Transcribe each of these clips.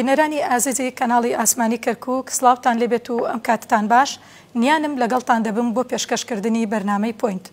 بینەرانی ئازیزی کەناڵی ئاسمانی کەرکووک سڵاوتان لێبێت و ئەم کاتتان باش نیانم لەگەڵتان دەبم بۆ پێشکەشکردنی بەرنامەی پوینت.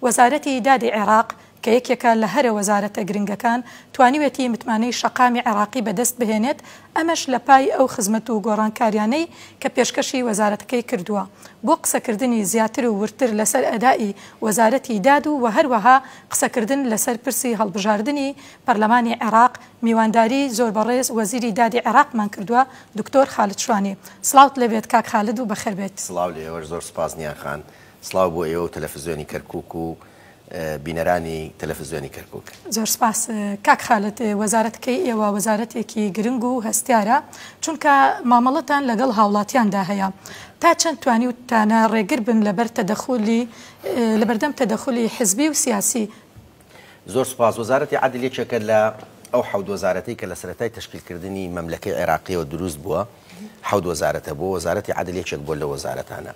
وەزارەتی دادی عێراق کە یەکێکە لە هەرە وەزارەتە گرنگەکان توانیوێتی متمانەی شەقامی عێراقی بەدەست بهێنێت، ئەمەش لە پای ئەو خزمەت و گۆڕانکاریانەی کە پێشکەشی وەزارەتەکەی کردووە بۆ قسەکردنی زیاتر و ورتر لەسەر ئەدای وەزارەتی داد و هەروەها قسەکردن لەسەر پرسی هەڵبژاردننی پەرلەمانی عێراق. میوانداری زۆر بەڕێز وەزیری دادی عێراقمان کردووە دکتۆر خالد شوانی. سڵاوت لەبێت کاک خالد و بەخێربێت. سڵاو لێوە، زۆر سپاس نیان خان. سڵاو بۆ ئێوە و تەلەڤیزیۆنی کەرکووک و بینەرانی تەلەڤیزیۆنی کەرکووک. زۆر سپاس کاک خالد. وەزارەتەکەی ئێوە وەزارەتێکی گرنگ و هەستیارە، چونکە مامەڵەتان لەگەڵ هاوڵاتیاندا هەیە. تا چەند توانیوتانە ڕێگر بن لەبەردەم تەدەخولی حزبی و سیاسی؟ زۆر سپاس. وەزارەتی عەدل یەکێکە لە ئەو حەوت وەزارەتەی کە لە سەرەتای تەشکیلکردنی مەملەکەی عێراقیەوە دروست بووە. حەوت وەزارەتە بۆ وەزارەتی عەدل یەکێک بۆ لە وەزارەتانە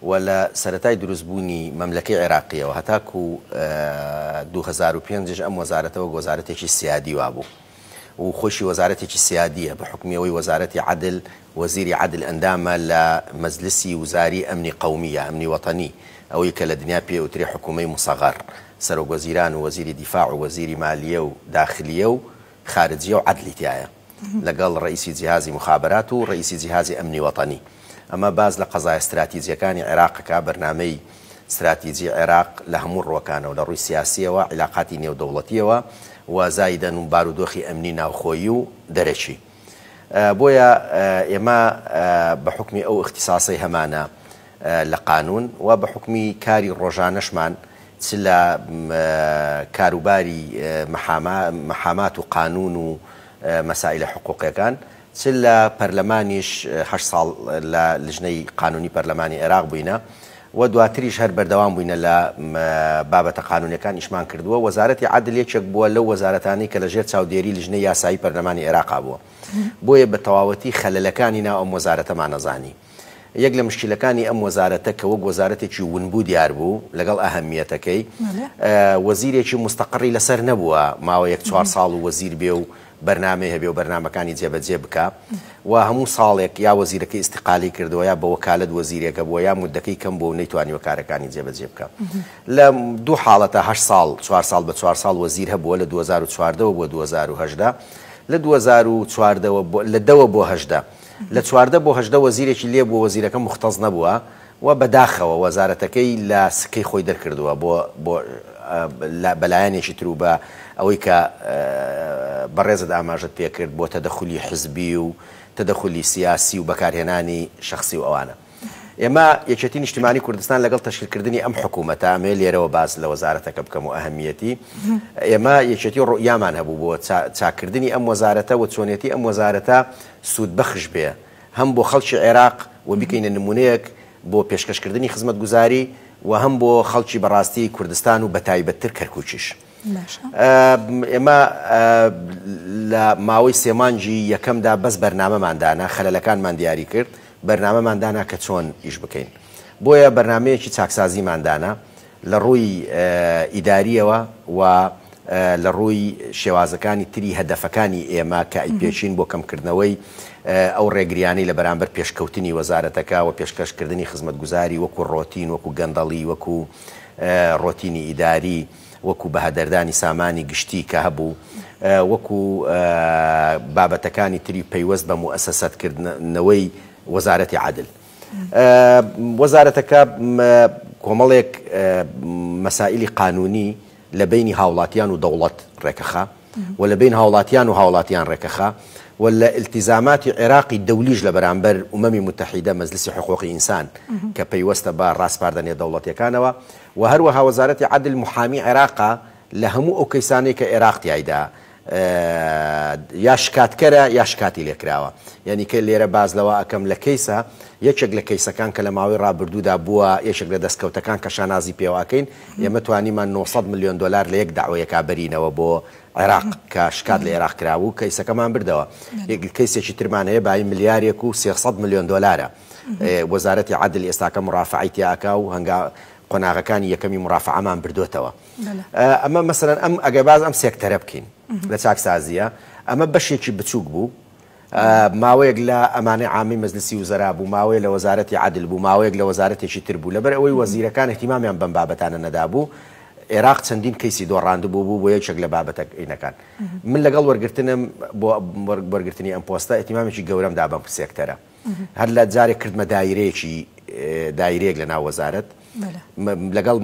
و لە سەرەتای دروستبوونی مەملەکەی عێراقیەوە هەتاکو 2005 ئەم وەزارەتەوە وەزارەتێکی سیادی وابوو و خۆشی وەزارەتێکی سیادیە بە حکمیەوەی وەزارەتی عەدل. وەزیری عەدل ئەندامە لە مەجلیسی وزاری ئەمنی قەومیە، ئەمنی وەتەنی، ئەوەی کە لە دنیا پێوتری حکومەی مصغەر، سەرۆکوەزیران و وەزیری دیفاع و وەزیری مالیە و داخلیە و خارجیە و عەدلی تایە لەگەڵ ڕئیسی جیهازی مخابرات و ڕئیسی جیهازی ئەمنی وەتەنی. ئەمە باز لە قەزای استراتیجیەکانی عێراقەکە بەرنامەی استراتیجی عێراق لە هەموو ڕۆکانەوە لە ڕووی سیاسیەوە، عیلاقاتی نێودەوڵەتیەوە و زایدەن و بارودۆخی ئەمنی ناوخۆیی و دەرەچی. بۆیە ئێمە بە حکمی ئەو اختصاصی هەمانە لە قانون و بە حکمی کاری ڕۆژانەشمان چ لە کاروباری مەحامات و قانون و مەسائلە حقوقیەکان، چ لە پەرلەمانیش 8 ساڵ لە لژنەی قانونی پەرلەمانی عێراق بووینە و دواتریش هەر بەردەوام بووینە لە بابەتە قانونیەکان ئیشمان کردووە. وەزارەتی عەدل یەکێک بووە لەو وەزارەتانی کە لەژێر چاودێری لژنەی یاسایی پەرلەمانی عێراقا بووە. بۆیە بە تەواوەتی خەلەلەکانی ناو ئەم وەزارەتەمان نەزانی. یەک لە مشکلەکانی ئەم وەزارەتە کە وەک وەزارەتێکی ونبوو دیار بوو لەگەڵ ئەهەمیەتەکەی، وەزیرێکی مستەقڕی لەسەر نەبووە ماوە 1-4 ساڵ و وەزیر بێ و بەرنامەی هەبێ و بەرنامەکانی جێبەجێ بکە و هەموو ساڵێک یا وەزیرەکەی استیقالی کردەوە یا بە وەکالەت وەزیرێکە بووە یا مودەکەی کەم بوو و نەیتوانیوە کارەکانی جێبەجێ بکە. لە دوو حاڵەتە 8 ساڵ 4 ساڵ بە 4 ساڵ وەزیر هەبووە لە 2014 بۆ 2018. لە 2014 لە 10 بۆ 18 لە 14 بۆ 18 وەزیرێکی لێ بووە، وەزیرەکە مختەز نەبووە و بەداخەوە وەزارەتەکەی لە سکەی خۆی دەرکردووە بۆ بەلایەنێکی تر و بە ئەوەی کە بەڕێزت ئاماژت پێکرد بۆ تەدەخولی حزبی و تەدەخولی سیاسی و بەکارهێنانی شخصی و ئەوانە. ئێمە یەکێتی نیشتیمانی کوردستان لەگەڵ تەشکیلکردنی ئەم حکوومەتە ئەمێ لێرەوە باز لە وەزارەتەکە بکەم و ئەهەمیەتی ئێمە یەکێتی ڕوئیامان هەبوو بۆ چاکردنی ئەم وەزارەتە و چۆنێتی ئەم وەزارەتە سوودبەخش بێ، هەم بۆ خەڵکی عێراق و بکەینە نمونەیەک بۆ پێشکەشکردنی خزمەتگوزاری و هەم بۆ خەڵکی بەڕاستی کوردستان و بەتایبەتتر کەرکووکیش. ئێمە لە ماوەی سێمانجی یەکەمدا بەس بەرنامەماندانا خەلەلەکانمان دیاری کرد، بەرنامەماندانا کە چۆن ئیش بکەین. بۆیە بەرنمەیەکی چاکسازیماندانا لە ڕووی ئیداریەوە و لە ڕووی شێوازەکانی تری هەدەفەکانی ئێمە کە ئەیپێچین بۆ کەمکردنەوەی ئەو ڕێگریانی لە بەرامبەر پێشکەوتنی وەزارەتەکە و پێشکەشکردنی خزمەتگوزاری وەکو ڕۆتین، وەکو گەندەڵی، وەکو ڕۆتینی ئیداری، وەکو بەهەدەردانی سامانی گشتی کە هەبوو، وەکو بابەتەکانی تری پەیوەست بە موئەسەسەتکردنەوەی وەزارەتی عەدل. وەزارەتەکە کۆمەڵێک مەسائلی قانونی لە بینی هاوڵاتیان و دەوڵەت ڕێکەخا و لە بین هاوڵاتیان و هاوڵاتیان ڕێکەخا و لە التیزاماتی عێراقی دەولیش لە بەرامبەر ئومەمی متحیدە مەجلیسی حقوقی ئینسان کە پەیوەستە بە ڕاستپاردنی دەوڵەتیەکانەوە و هەروەها وەزارەتی عەدل محامی عێراقا لە هەموو ئەو کەیسانەی کە عێراق تیایدا یا شکاتکەرە یا شکاتی لێکراوە. یعنی کە لێرە باز لەوە ئەەکەم لە کەیسە یەکێک لە کەیسەکان کە لە ماوەی ڕابردوودا بووە یەکێک لە دەستکەوتەکان کە شانازی پێواکەین، ئێمە توانیمان 900 ملیۆن دلار لە یەک داوایەکە بەرینەوە بۆ عێراق کە شکات لە عێراق کراوە و کەیسەکەمان بردەوە. کەیسێکی ترمان هەیە بای ملیارێک و 300 ملیۆن دلارە. وەزارەتی عەدل ئێستاکە مڕافعی تیاکە و هەنگا قۆناغەکانی یەکەمی مڕافعەمان بردوێتەوە. ئەمە مەسەلەن ئەم ئەگەر باز ئەم سێکتەرە بکەین لە چاکسازیە، ئەمە بەشێکی بچووک بوو ماوەیەک لە ئەمانەی عامی مەجلیسی وزەرا بوو، ماوەیە لە وەزارەتی عادل بوو، ماوەیەک لە وەزارەتێکی تر بوو، لەبەر ئەوەی وەزیرەکان احتیمامیان بەم بابەتانە نەدابوو. عێراق چەندین کەیسی دۆڕاندبوو بوو بۆ یەکێک لە بابەتەکەینەکان. من لەگەڵ وەرگرتنم بۆ وەرگرتنی ئەم پۆستە احتیمامێکی گەورەمدا بەم سێکتەرە. هەر لە جارێک کردمە دایرەیەک لە ناو وەزارەت لەگەڵ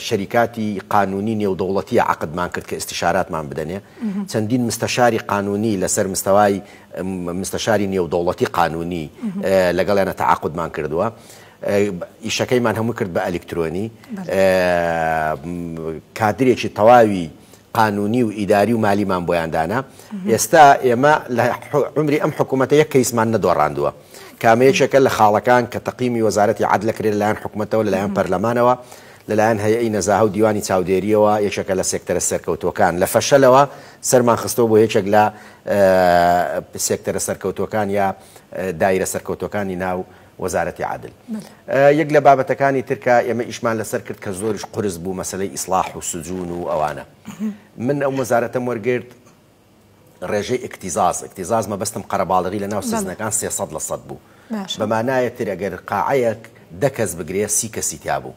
شەریکاتی قانونی نێودەوڵەتی عقدمان کرد کە ئستیشاراتمان بدەنێ. چەندین مستەشاری قانونی لەسەر مستەوای مستەشاری نێودەوڵەتی قانونی لەگەڵیانە تەعاقدمان کردووە. ئیشەکەیمان هەموو کرد بە ئەلکترۆنی. کادرێکی تەواوی قانونی و ئیداری و مالیمان بۆیاندانا. ئێستا ئێمە لە عمری ئەم حکوومەتە یەک کەیسمان نەدۆڕاندووە. کامەیەکێکە لە خاڵەکان کە تەقیمی وەزارەتی عەدڵ کرێت لەلایەن حکوومەتەوە، لەلایەن پەرلەمانەوە، لەلایەن هەیئەی نەزاهە و دیوانی چاودێریەوە، یەکێکە لە سێکتەرە سەرکەوتوەکان. لە فەشەلەوە سەرمان خستەوە بۆ یەکێک لە سێکتەرە سەرکەوتوەکان یا دایرە سەرکەوتوەکانی ناو وەزارەتی عادل. یەک لە بابەتەکانی ترکە ئێمە ئیشمان لەسەر کرد کە زۆریش قرس بوو، مەسەلەی ئیسلاح و سجون و ئەوانە. من ئەو وەزارەتەم وەرگرت ڕێژەی ئیکتیزاز مەبەستم قەرەباڵغی لە ناو سیزنەکان 300% بوو. بەمانایە تر ئەگەر قاعەیەک 10 کەس بگرێ 30 کەسی تیا بوو.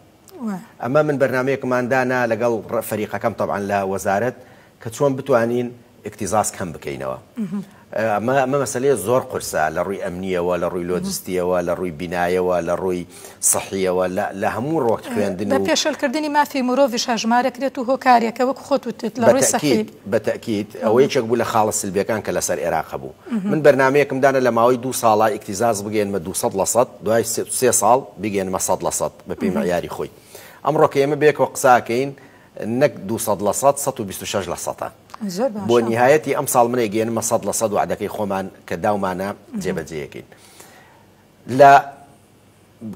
ئەمە من بەرنامەیەکماندانا لەگەڵ فەریقەکەم طبعاً لە وەزارەت کە چۆن بتوانین ئیکتیزاز کەم بکەینەوە. ئەمە مەسەلەیە زۆر قورسە لە ڕووی ئەمنیەوە، لە ڕووی لۆجستیەوە، لە ڕووی بینایەوە، لە ڕووی سەحیەوە، لە هەموو ڕۆک خوێندن بە پێشەلکردنی مافی مرۆڤیش هەژمارەکرێت و هۆکارێکە وەک خۆت وتت لە ڕووی سەحی. بەتەکید ئەوە یەکێک بوو لە خاڵە سلبیەکان کە لەسەر عێراق بوو. من بەرنامەیەکم دانا لە ماوەی 2 ساڵە ئیکتیزاز بگەێنمە 200%، دوای 3 ساڵ بگەێنمە 100% بە پێی معیاری خۆی. ئەمڕۆ کە ئێمە بێکەوە قساکەین نەک 200%، 126%. بۆ نهایەتی ئەم ساڵ منە گەێنمە 100% وعدەکەی خۆمان کە داومانە جێبەجێیەکەین.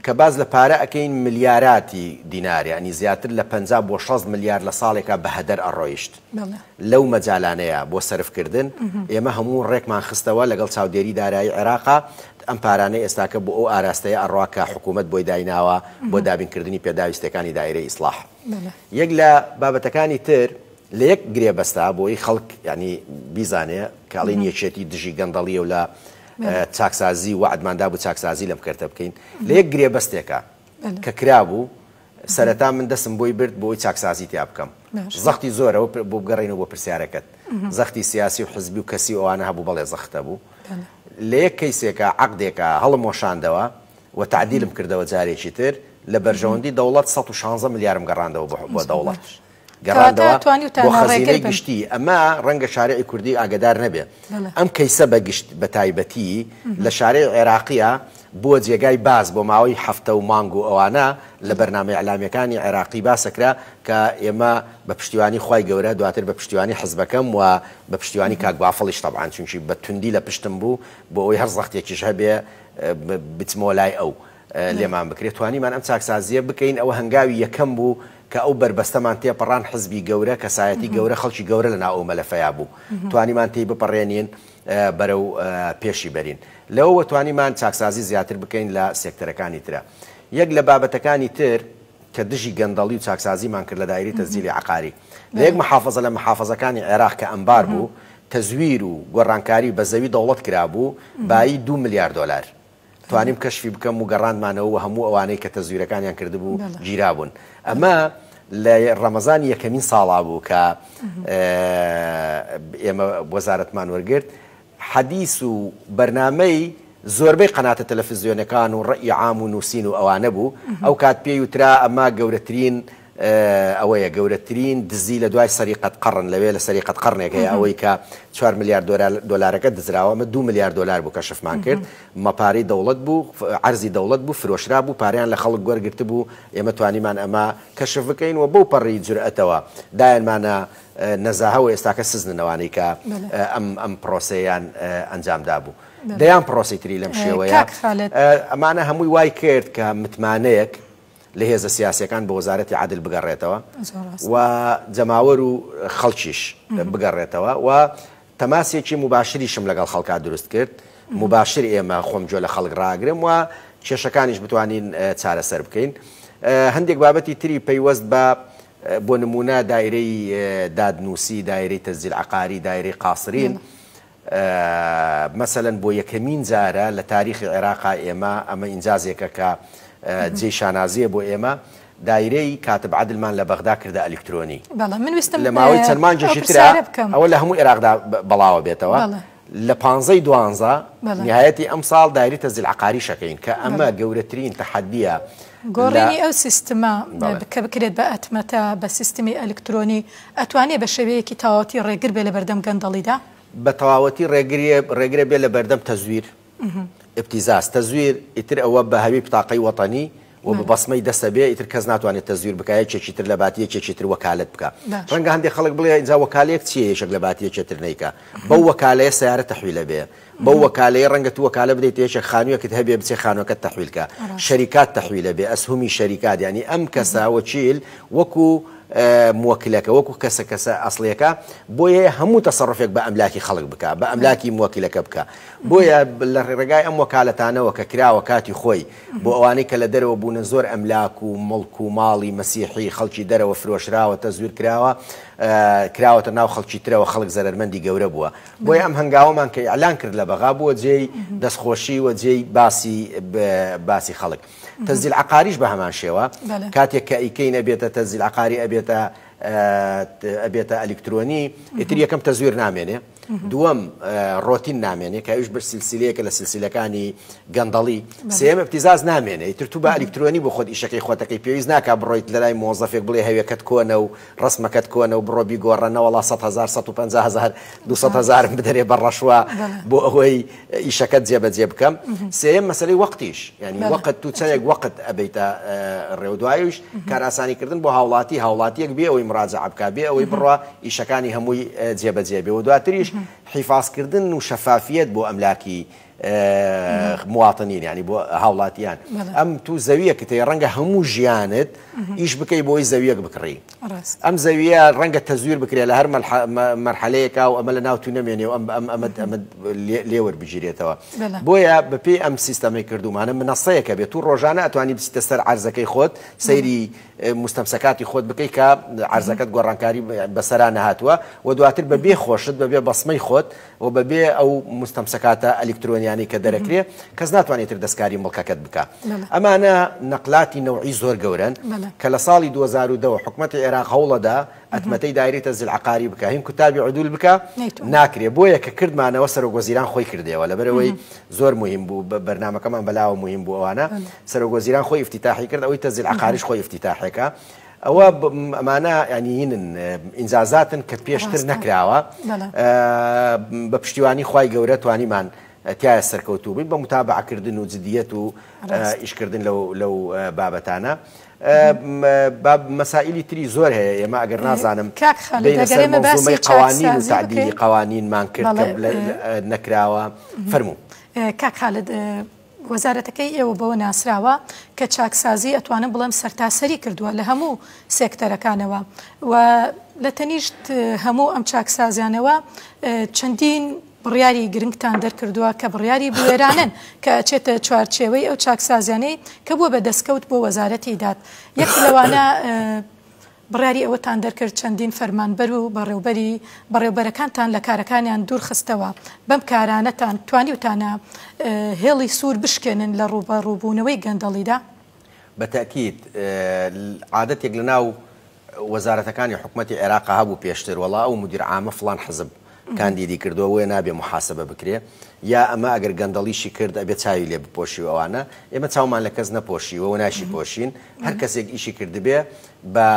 کە باز لە پارە ئەەکەین ملیاراتی دینار، ینی زیاتر لە 50 بۆ 60 ملیار لە ساڵێکە بە هەدەر ئەڕۆیشت لەو مەجالانەیە بۆ سەرفکردن. ئێمە هەموو ڕێکمان خستەوە لەگەڵ چاودێری دارایی عێراقا ئەم پارانەی ئێستاکە بۆ ئەو ئاراستەیە ئەڕواکە حکوومەت بۆی دایناوە بۆ دابینکردنی پێداویستەکانی دایرەی ئیسلاح. یەک لە بابەتەکانی تر لە یەک گرێبەستا بۆی خەڵک ینی بیزانێ کاڵین یەکێتی دژی گەندەڵیە و لە چاکسازی وعدماندا بوو چاکسازی لەم کردە بکەین. لە یەک گرێبەستێکە کە کرابوو سەرەتا من دەستم بۆی برد بۆی چاکسازی تیا بکەم. زەختی زۆرەوە بۆ بگەڕێنەوە بۆ پرسیارەکەت. زەختی سیاسی و حزبی و کەسی ئەوانە هەبوو بەڵێ زەختە بوو. لە یەک کەیسێکە عەقدێکە هەڵم وەشاندەوە و تعدیلم کردەوە جارێکی تر لە بەرژەوەندی دەوڵەت 116 ملیارم گەڕاندەوە بۆ دەوڵەت. گەڕاندەوە بۆ خەزینەی گشتی. ئەمە ڕەنگە شارعی کوردی ئاگدار نەبێ. ئەم کەیسە بە تایبەتی لە شارعی عێراقیە بۆ جێگای باز بۆ ماوەی هەفتە و مانگ و ئەوانە لە بەرنامەی ئەعلامیەکانی عێراقی باسەکرا کە ئێمە بە پشتیوانی خوای گەورە دواتر بە پشتیوانی حزبەکەم و بە پشتیوانی کاکبافڵیش طبعاً چونکی بە توندی لە پشتم بوو بۆ ئەوەی هەر زەختێکیش هەبێ بچمەوە لای ئەو لێمان بکرێت توانیمان ئەم چاکسازیە بکەین. ئەوە هەنگاوی یەکەم بوو کە ئەو بربەستەمان تێپەڕان حزبی گەورە کەسایەتی گەورە خەڵکی گەورە لە ناو ئەو مەلەفەیە بوو. توانیمان تێی بپەڕێنین بەرەو پێشی بەرین. لەوە توانیمان چاکسازی زیاتر بکەین لە سێکتەرەکانی ترە. یەک لە بابەتەکانی تر کە دژی گەندەڵی و چاکسازیمان کرد لە دایرەی تەزیلی عەقاری لە یەک محافەزە لە محافەزەکانی عێراق کە ئەمبار بوو تەزویر و گۆڕانکاری بە زەوی دەوڵەت کرابوو بایی 2 ملیار دلار. توانیم کەشفی بکەم و گەڕاندمانەوە هەموو ئەوانەی کە تەزویرەکانیان کردبوو گیرابوون. ئەمە لە ڕەمەزانی یەکەمین ساڵا بوو کە ئێمە وەزارەتمان وەرگرت. حەدیث و بەرنامەی زۆربەی قەناتە تەلەڤیزیۆنەکان و ڕەئی عام و نووسین و ئەوانە بوو. ئەو کات پێی وترا ئەمە گەورەترین ئەوەیە گەورەترین دزی لە دوای سەریقەت قەڕن لەوێ لە سەریقەت قەڕنێک هەیە ئەوەی کە 4 ملیار دۆلارەکە دزراوە. ئەمە 2 ملیار دلار بوو کەشفمان کرد. مەپارەی دەوڵەت بوو، عەرزی دەوڵەت بوو، فرۆشرا بوو، پارەیان لە خەڵک وەرگرت بوو. ئێمە توانیمان ئەمە کەشف بکەین و بەو پەڕی جورئەتەوە دایانمانە نەزاهەوە ئێستاکە سزنەوەی کە ئەم پرۆسەیان ئەنجامدا بوو. دەیان پرۆسی تری لەم شێوەیە. ئەمانە هەمووی وای کرد کە متمانەیەک لە هێزە سیاسیەکان بە وەزارەتی عادل بگەڕێتەوە و جەماوەر و خەڵکیش بگەڕێتەوە و تەماسێکی مباشریشم لەگەڵ خەڵکا دروست کرد. مباشر ئێمە خۆم جۆ لە خەڵک ڕاگرم و کێشەکانیش بتوانین چارەسەر بکەین. هەندێک بابەتی تری پەیوەست بە بۆ نمونە دایرەی دادنووسی، دایرەی تەزیل عەقاری، دایرەی قاسرین مثلەن بۆ یەکەمین جارە لە تاریخی عێراقا ئێمە ئەمە ئینجازێکە کە جێ شانازیە بۆ ئێمە دایرەی کاتب عادلمان لە بەغدا کردە ئەلکترۆنی لە ماوەی چەند مانجێکی ترە ئەوە لە هەموو عێراقدا بەڵاوە بێتەوە لە 15 نهایەتی ئەم ساڵ دایری تەزیل عقاری شەکەین کە ئەمە گەورەترین تەحەدیە گۆڕینی ئەو سیستەمە کە بکرێت بە ئەتمەتە بە سیستمی ئەلکترۆنی ئەتوانێت بە شێوەیەکی تەواوەتی ڕێگر بێ لە بەردەم گەندەڵیدا بە تەواوەتی ڕێگرێ بێ لە بەردەم تەزویر ابتیزاز تەزویر ئیتر ئەوە بە هەوی بتاقەی وەتەنی و بە بەسمەی دەسە بێ ئیتر کەس ناتوانێت تەزویر بکایە چێکی تر لە باتیە چێکی تر وەکالەت بکە ڕەنگە هەندێک خەڵک بڵێ ئینجا وەکالەیەک چیە یەشێک لە باتیە چێتر نەیکە بەو وەکالەیە سیارە تەحویلە بێ بەو وەکالەیە ڕەنگە تو وەکالە بدەیت یەشێک خانوویەکت هەبێ بچێ خانووەکەت تەحویلکە شەریکات تەحویلە بێ ئەسهومی شەریکات یعنی ئەم کەسە وەکیل وەکو موکلەکە وەکو کەسە ئەسڵیەکە بۆیە هەموو تەسەڕفێک بە ئەملاکی خەڵک بکە بە ئەملاکی موکلەکە بکە بۆیە لە ڕێگای ئەم وەکالەتانەوە کە کراوە کاتی خۆی بۆ ئەوانەی کە لە دەرەوە بوونە زۆر ئەملاک و مڵک و ماڵی مەسیحی خەڵکی دەرەوە فرۆشراوە تەزویر کراوەتە ناو خەڵکی ترەوە خەڵک زەرمەندی گەورە بووە بۆیە ئەم هەنگاوەمان کە ئەعلان کرد لە بەغا بووە جێی دەستخۆشی و جێی باسی خەڵک تەزیل عقاریش بە هەمان شێوە کاتێک کە ئیکەی نەبێتە تەزیل عقاری ئەبێتە ئەلکترۆنی ئیتر یەکەم تەزویر نامێنێ دووەم ڕۆتین نامێنێ کە ئەوش بە سلسیلەیەکە لە سلسیلەکانی گەندەڵی سێم ابتیزاز نامێنێ ئیتر تو بە ئەلکترۆنی بۆ خۆت ئیشەکەی خۆتەکەی پێویست ناکا بڕۆیت لەلای مۆزەفێک بڵێ هەوێکەت کۆنە و ڕسمەکەت کۆنە و بڕۆ بیگۆڕەنەوە وەڵا 100,000 150,000 200,000 بدەرێ بەڕەشوە بۆ ئەوەی ئیشەکەت جێبەجێ بکەم سێم مەسەلەی وەقتیش یعنی وەقت تو چەندێک وەقت ئەبەیتە ڕێودوایش کارئاسانیکردن بۆ هاوڵاتیەک بێ ئەوەی مراجعە بکا بێ ئەوەی بڕوا ئیشەکانی هەمووی جێبەجێ بێ و دواتریش حیفاظکردن و شەفافیت بۆ ئەملاکی مواطنین ینی بۆ هاوڵاتیان ئەم تو زەویەکە تێ ڕەنگە هەموو ژیانت ئیش بکەی بۆی زەویەک بکڕی ئەم زەویە ڕەنگە تەزویر بکرێت لە هەر مەرحەلەیەکا و ئەمە لە ناو تو نەمێنێ و ئەمە لێوەربگیرێتەوە بۆیە بەپێی ئەم سیستەمەی کردومانە منەسەیەکە بێت و ڕۆژانە ئەتوانی بچیتە سەر عەرزەکەی خۆت سەیری مستەمسەکاتی خۆت بکەی کە عەرزەکەت گۆڕانکاری بەسەرا نەهاتووە و دواتر بەبێ خۆشت بەبێ بەسمەی خۆت و بەبێ ئەو مستەمسەکاتە ئەلکترۆنیانی کە دەرەکرێ کەس ناتوانێتتر دەستکاری مڵکەکەت بکە ئەمانە نەقلاتی نەوعی زۆر گەورن کە لە ساڵی 2010 حکومەتی عێراق هەوڵەدا ئەتمەتەی دایرەی تەزیل عقاری بکە هین کوتابی عدول بکە ناکرێ بۆیە کە کردمانەوە سەرۆکوەزیران خۆی کردەوە لەبەرەوەی زۆر مهم بوو بەرنامەکەمان بەلاوە مهم بوو ئەوانە سەرۆکوەزیران خۆی افتتاحی کرد ئەوەی تەزیل عقاریش خۆی افتتاحەکە ئەوە ئەمانە ینیینن ئینجازاتن کە پێشتر نەکراوە بە پشتیوانی خوای گەورە توانیمان تایە سەرکەوتوو بین بە متابعەکردن و جدیەت و ئیشکردن لەو بابەتانە مەسائلی تری زۆر هەیە ئێمە ئەگەر نازانم بینەسەر قوانین و تعدیلی قوانینمان کرد کە نەکراوە فەرموو کاک خالد وەزارەتەکەی ئێوە بەوە ناسراوە کە چاکسازی ئەتوانم بڵێم سەرتاسەری کردووە لە هەموو سێکتەرەکانەوە و لە تەنیشت هەموو ئەم چاکسازیانەوە چەندین بڕیاری گرنگتان دەرکردووە کە بڕیاری بوێرانن کە ئەچێتە چوارچێوەی ئەو چاکسازیانەی کە بووە بە دەستکەوت بۆ وەزارەتی داد یەک لەوانە بڕیاری ئەوەتان دەرکرد چەندین فەرمانبەر و بەڕێوبەرەکانتان لە کارەکانیان دوور خستەوە بەم کارانەتان توانیوتانە هێڵی سوور بشکێنن لە ڕوبەڕووبوونەوەی گەندەڵیدا بەتەکید عادەتێک لە ناو وەزارەتەکانی حکومەتی عێراق هەبوو پێشتر وەڵا ئەو مدیر عامە فڵان حزب کاندیدی کردووە وێ نابێ محاسبە بکرێ یا ئەمە ئەگەر گەندەڵیشی کرد ئەبێ چاوی لێ بپۆشی ئەوانە ئێمە چاومان لە کەس نەپۆشیوە و ناشی پۆشین هەر کەسێک ئیشی کردبێ بە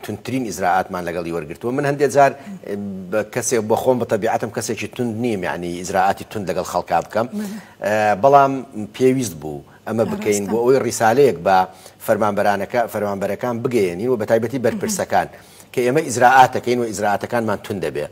تونترین ئیزراعاتمان لەگەڵی وەرگرتووە من هەندێک جار کەسێک بە خۆم بە تەبیعەتم کەسێکی تند نیم یعنی ئیزراعاتی تند لەگەڵ خەڵکا بکەم بەڵام پێویست بوو ئەمە بکەین بۆ ئەوەی ڕیسالەیەک بە فەرمانبەرەکان بگەێنین و بە تایبەتی بەرپرسەکان کە ئێمە ئیزراعاتەکەین و ئیزراعاتەکانمان تون دەبێ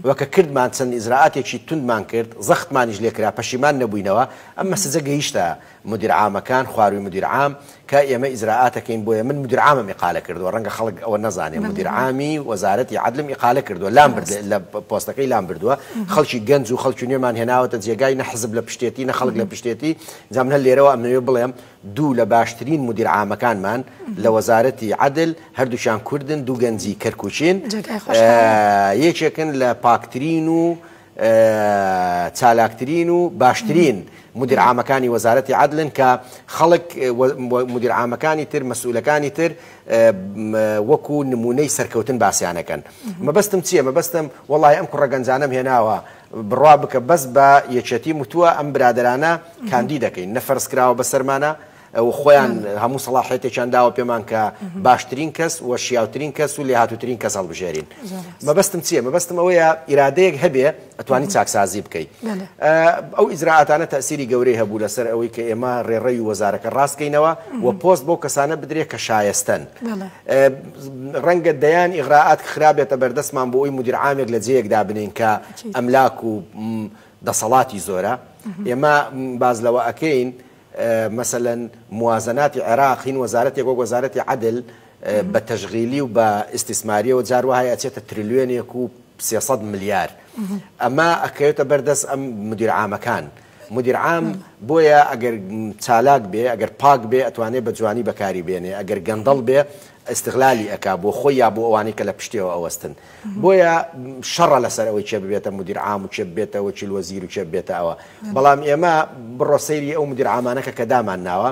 وەکە کردمان چەند ئیزراعاتێکی توندمان کرد زەختمانیش لێکرا پەشیمان نەبووینەوە ئەم مەسەجە گەیشتە مدیر عامەکان خواروی مدیر عام کە ئێمە ئیزراعاتەکەین بۆیە من مدیر عامم ئیقالە کردووە ڕەنگە خەڵک ئەوە نەزانێ مدیر عامی وەزارەتی عەدلم ئیقالە کردووە لام برد لە پۆستەکەی لام بردووە خەڵکی گەنج و خەڵکی نوێمان هێناوەتە جێگای نە حزب لە پشتێتی نە خەڵک لە پشتێتی جام هەر لێرەوە ئەمنەوێ بڵێم دوو لە باشترین مدیر عامەکانمان لە وەزارەتی عەدل هەردووشیان کوردن دوو گەنجی کەرکوچین یەکێکن لە پاکترین و چالاکترین و باشترین مدیر عامەکانی وەزارەتی عەدڵن کە خەڵک مدیر عامەکانی تر مەسئولەکانی تر وەکو نمونەی سەرکەوتن باسییانەکەن. مەبەستم چییە؟ مەبەستم وەڵای ئەم کوڕە گەنجانەم هێناوە بڕوا بکە بەس بە یەکێتی متووە ئەم برادرانە کاندی دەکەین نەفەرزکراوە بە سەرمانە و خۆیان هەموو سەڵاحێتێکیان داوە پێمان کە باشترین کەس و شیاوترین کەس و لێهاتووترین کەس هەڵبژێرین. مەبەستم چییە؟ مەبەستم ئەوەیە ئیرادەیەک هەبێ ئەتوانی چاکسازی بکەیت. ئەو ئیجراعاتانە تەسیری گەورەی هەبوو لەسەر ئەوەی کە ئێمە ڕێڕەوی وەزارەکە ڕاستکەینەوە و پۆست بۆ کەسانە بدرێت کە شایستەن. ڕەنگە دەیان ئیغراعات خراپێتە بەردەستمان بۆ ئەوی مدیر عامێک لە جێیەکدا بنین کە ئەملاک و دەسەڵاتی زۆرە. ئێمە باز لەوە ئەکەین مثلا موازناتی عێراق هین وەزارەتێک وەک وەزارەتی عەدڵ بە تەشغیلی و بە ئیستیسماریەوە جار وایە ئەچێتە تریلیۆنێک و 300 ملیار. ئەمە ئەکەوێتە بەردەست ئەم مدیر عامەکان. مدیر عام بۆیە ئەگەر چالاک بێ ئەگەر پاک بێ ئەتوانێت بە جوانی بەکاری بێنێ ئەگەر گەندەڵ بێ استغلالی ئەکا بۆ خۆی یا بۆ ئەوانەی کە لە پشتێەوە ئەوەستن. بۆیە شەڕە لەسەر ئەوەی چێ ببێتە مدیر عام و چێ بێتە وەکیل وەزیر و چێ بێتە ئەوە. بەڵام ئێمە بڕۆ سەیری ئەو مدیر عامانەکە کە دامان ناوە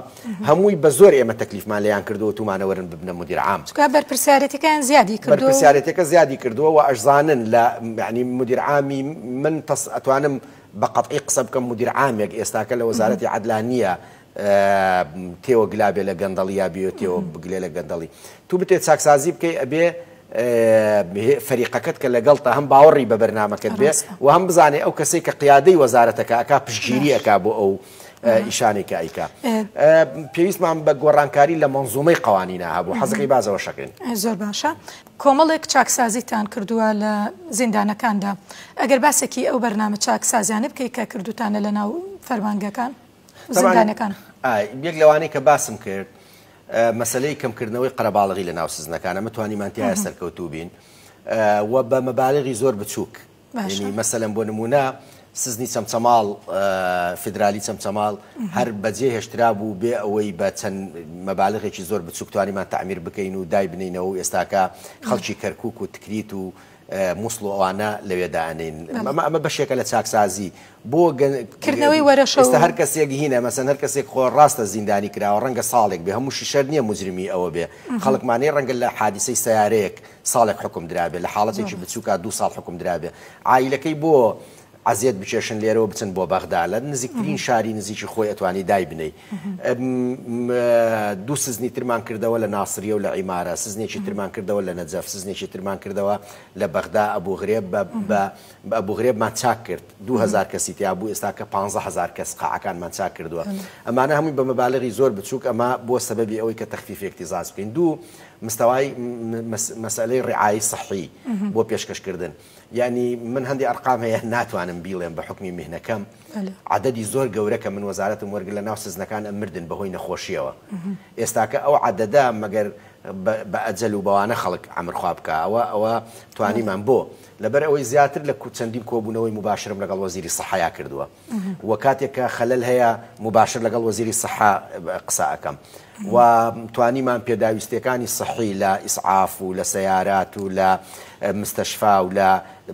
هەمووی بە زۆر ئێمە تەکلیفمان لێیان کردووە تومانەوەرن ببنە مدیر عام. بەرپرسیارەتەکان زیادی کردووە. بەرپرسیارەتەکە زیادی کردووە و ئەشزانن لە یعنی مدیر عامی من ئەتوانم بە قەتعی قسە بکەم مدیر عامێک ئێستاکە لە وەزارەتی عەدڵ نییە تێوە گلابێ لە گەندەڵی یا بێتەوە بگلێ لە گەندەڵی. تو بتێت چاکسازی بکەی ئەبێ فەریقەکەت کە لەگەڵتە هەم باوەڕی بە بەرنامەکەت بێ و هەم بزانێ ئەو کەسێک کە قیادەی وەزارەتەکە ئەکا پشتگیری ئەکا بۆ ئەو ئیشانێکە ئەیکا. پێویستمان بە گۆڕانکاری لە مەنزومەی قوانینە هەبوو. حەزەکەی بازەوە شەکەین. زۆر باشە. کۆمەڵێک چاکسازیتان کردووە لە زیندانەکاندا. ئەگەر باسێکی ئەو بەرنامە چاکسازیانە بکەی کە کردوتانە لە ناو فەرمانگەکان زیندانەکان. یەک لەوانەی کە باسم کرد مەسلەی کەمکردنەوەی قەرەباڵغی لە ناو سزنەکانە متوانیمانتیایە سەرکەوتوو بین و بە مەبالغی زۆر بچووک. یعنی مەسەلەن بۆ نمونە سزنی چەمچەماڵ فیدرالی چەمچەماڵ هەر بەجێ هێشترا بوو بێ ئەوەی بە چەند مەبالغێکی زۆر بچووک توانیمان تەعمیر بکەین و دای بنینەوە و ئێستاکە خەڵکی کەرکووک و تکریت و مووسڵ و ئەوانە لەوێدانین. ئەمە بەشێکە لە چاکسازی بۆ کردنەوەی وەرەشە ئێستا هەر کەسێک هینە مەسەن هەر کەسێک خۆ ڕاستە زیندانی کراوە ڕەنگە ساڵێک بێ هەموو شەر نییە مجرمی ئەوە بێ خەڵکمانەی ڕەنگە لە حادیسەی سیارەیەک ساڵێک حکم درابێ لە حاڵەتێکی بچووکە 2 ساڵ حکم درابێ عائیلەکەی بۆ عزیەت بچێشن لێرەوە بچن بۆ بەغدا لە نزیکترین شاری نزیکی خۆی ئەتوانی دای بنەی. 2 سزنی ترمان کردەوە لە ناسریە و لە عیمارە سزنێکی ترمان کردەوە لە نەجەف سزنێکی ترمان کردەوە لە بەغدا ئەبوغرێب بە ئەبوغرێبمان چاک کرد 2000 کەسی تیا بوو ئێستاکە 15000 کەس قاعەکانمان چاک کردووە. ئەمانە هەمووی بە مەبالغی زۆر بچووک ئەمە بۆ سەبەبی ئەوەی کە تەخفیف اقتیزاز بکەین. دوو مستەوای مەسئلەی ڕعایی صحی بۆ پێشکەشکردن. یعنی من هەندی ئەرقام هەیە ناتوانم بیڵێم بە حکمی میهنەکەم عدەدی زۆر گەورە کە من وەزارەتم وەرگ لە ناو سزنەکان ئەم مردن بەهۆی نەخۆشیەوە. ئێستاکە ئەو عدەدا مەگەر بە ئەجەل و بەوانە خەڵک عەمرخوا بکە ئەوە توانیمان بۆ لەبەر ئەوەی زیاتر لە چەندین کۆبوونەوەی مباشرم لەگەڵ وەزیری سەحەیا کردووە و کاتێک کە خەلەل هەیە مباشر لەگەڵ وەزیری سەحا قسە ئەەکەم و توانیمان پێداویستەکانی سەحی لە ئیسعاف و لە سەیارات و لە مستەشفا و لە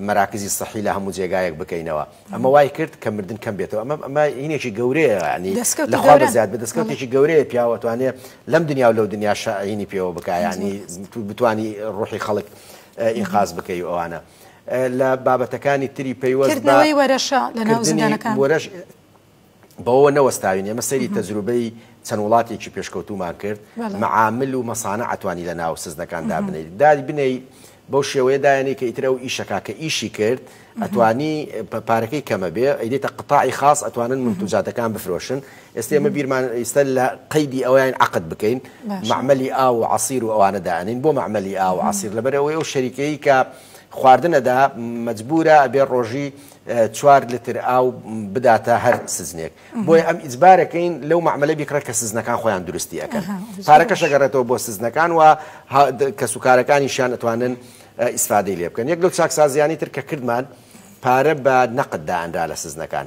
مەراکزی سەحی لە هەموو جێگایەک بکەینەوە. ئەمە وای کرد کە مردن کەم بێتەوە. ئەمە هینێکی گەورەیە ینی لەخوا بەزیاد بە دەستکەوتێکی گەورەیە پیاوە توانێت لەم دنیا و لەو دنیا شعینی پێوە بکە ینی بتوانی ڕوحی خەڵک ئینقاز بکەی و ئەوانە. لە بابەتەکانی تری پەیوەستکردنەوەی وەرەشە لە ناو زیندانەکان وەرەش بەوە نەوەستاوین. ئێمە سەیری تەجروبەی چەند وڵاتێکی پێشکەوتومان کرد مەعامل و مەسانە ئەتوانی لە ناو سزنەکاندا بنەیت دادی بنەی بەو شێوەیە دایانەی کە ئیترە و ئیشەکە کە ئیشی کرد ئەتوانی پارەکەی کەمە بێ ئەیدێتە قتاعی خاص ئەتوانن منتوجاتەکان بفرۆشن. ئێستا ئێمە بیرمان ئێستا لە قەیدی ئەویان عقد بکەین معمەلی ئاو و عەسیر و ئەوانە دانین بۆ معمەلی ئاو و عەسیر لەبەر ئەوەی ئەو شەریکەیە کە خواردنەدا مەجبورە ئەبێ ڕۆژی 4 لتر ئاو بداتە هەر سزنێک بۆیە ئەم ئیجبارەکەین لەو معمەلە بیکڕە کە سزنەکان خۆیان دروستی ئەەکەن پارەکە شەگەڕێتەوە بۆ سزنەکان و کە سوکارەکانیشان ئەتوانن ئیسفادەی لێ بکەن. یەک لەو چاکسازیانی تر کە کردمان پارە بە نەقددا ئەنرا لە سزنەکان.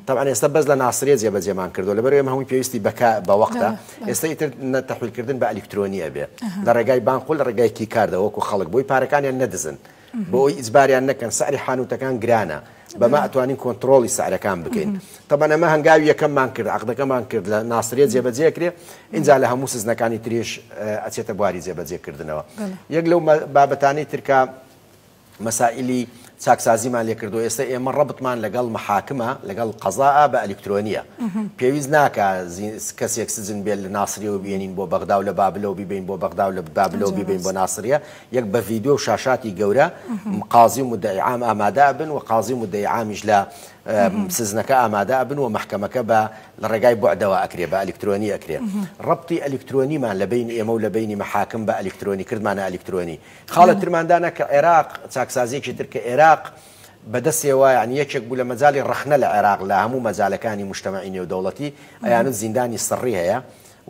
طبعا ئێستا بەس لە ناسرێ جێبەجێمان کردو لەبەر ئێمە هەمووی پێویستی بە وەقتە ئێستا ئیتر تەحویلکردن بە ئەلکترۆنیە بێ لە ڕێگای بانک و لە ڕێگای کیکاردەوە وەکو خەڵک بۆی پارەکانیان نەدزن بۆ ئەوی ئیجباریان نەکەن سعری حانوتەکان گرانە بما اتوانين كنترولي سعرەکان بکەین طبعا ئەمە هەنگاوی یەکەممان کرد عقدەکەمان کرد لە ناسریە جێبەجێکرێ اینجا لە هەموو سزنەکانی تریش ئەچێتە بواری جێبەجێکردنەوە یەک لەو بابەتانەی ترکە مسائلی چاکسازیمان لێ کردو ئێستا ئێمە ڕەبتمان لەگەڵ محاکمە لەگەڵ قەزا بە ئەلکترۆنیە پێویست ناکە کەسێک سزن بێت لە ناسریەوە بێنین بۆ بەغدا و لە بابلەوە بیبین بۆ بەغدا و لە بابلەوە بیبین بۆ ناسریە یەک بە ڤیدیۆ و شاشاتی گەورە قازی و مدعی عام ئامادە بن و قازی و مدعی عامیش لە سزنەکە ئامادە بن و محکەمەکە بە لە ڕێگای بوعدەوە ئەکرێ بە ئەلکترۆنی ئەکرێ ڕەبتی ئەلکترۆنیمان لە بین ئێمە و لە بینی محاکم بە ئەلکترۆنی کردمانە ئەلکترۆنی خاڵە ترماندانە کە عێراق چاکسازیەکی تر کە عێراق بەدەستێوە یعنی یەکێک بوو لە مەجای ڕەخنە لە عێراق لە هەموو مەجالەکانی مجتەمەعی نێودەوڵەتی ئەیانت زیندانی سڕی هەیە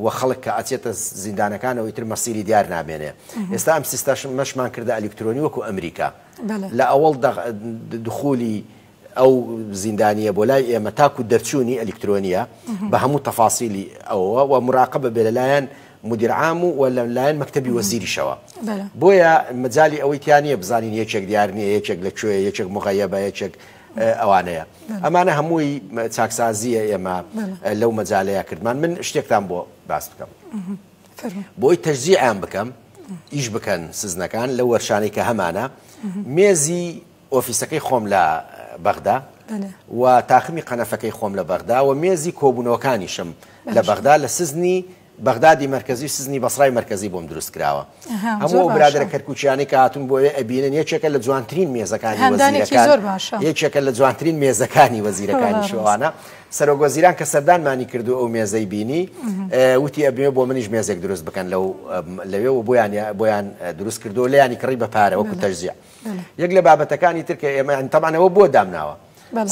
و خەڵک کە ئەچێتە زیندانەکانەوەی تر مەسیری دیار نامێنێ ئێستا ئەم سیستەمەشمان کردە ئەلکترۆنی وەکو ئەمریکا لە ئەوڵ دخولی ئەو زیندانیە بۆ لای ئێمە تاکو دەرچوونی ئەلکترۆنیە بە هەموو تەفاسیلی ئەوە و مراقبە بێ لەلایەن مدیر عام و لەلایەن مەکتەبی وەزیریشەوە بۆیە مەجای ئەوەی تیانە بزانین یەکێک دیار نییە یەکێک لەکوێ یەکێک مغەیەبە یەکێک ئەوانەیە ئەمانە هەمووی چاکسازیە ئێمە لەو مەجالەیە کردمان من شتێکتان بۆ باس بکەم بۆی تەجزیعیان بکەم ئیش بکەن سزنەکان لە وەرشانەی کە هەمانە مێزی ئۆفیسەکەی خۆم لە بەغدا و تاخمی قەنەفەکەی خۆم لە بەغدا و مێزی کۆبوونەوەکانیشم لە بەغدا لە سزنی بەغدادی مرکزی سزنی بەسڕای مرکزی بۆم دروست کراوە هەموو برادرە کەرکوچیانی کە هاتون بۆ ئەبینن یەکێکە لە جوانترین مێزەکانی وەزیرەکان یەکێکە لە جوانترین مێزەکانی وەزیرەکانی شەوانە سەرۆک وەزیران کە سەردانمانی کردو ئەو مێزەی بینی وتی ئەبێ بۆ منیش مێزێک دروست بکەن لەوێ بۆیان دروست کردو لەیانی کڕی بە پارە وەکو تەجزیع یەک لە بابەتەکانی تر کە ئێمە تەمانەوە بۆ دامناوە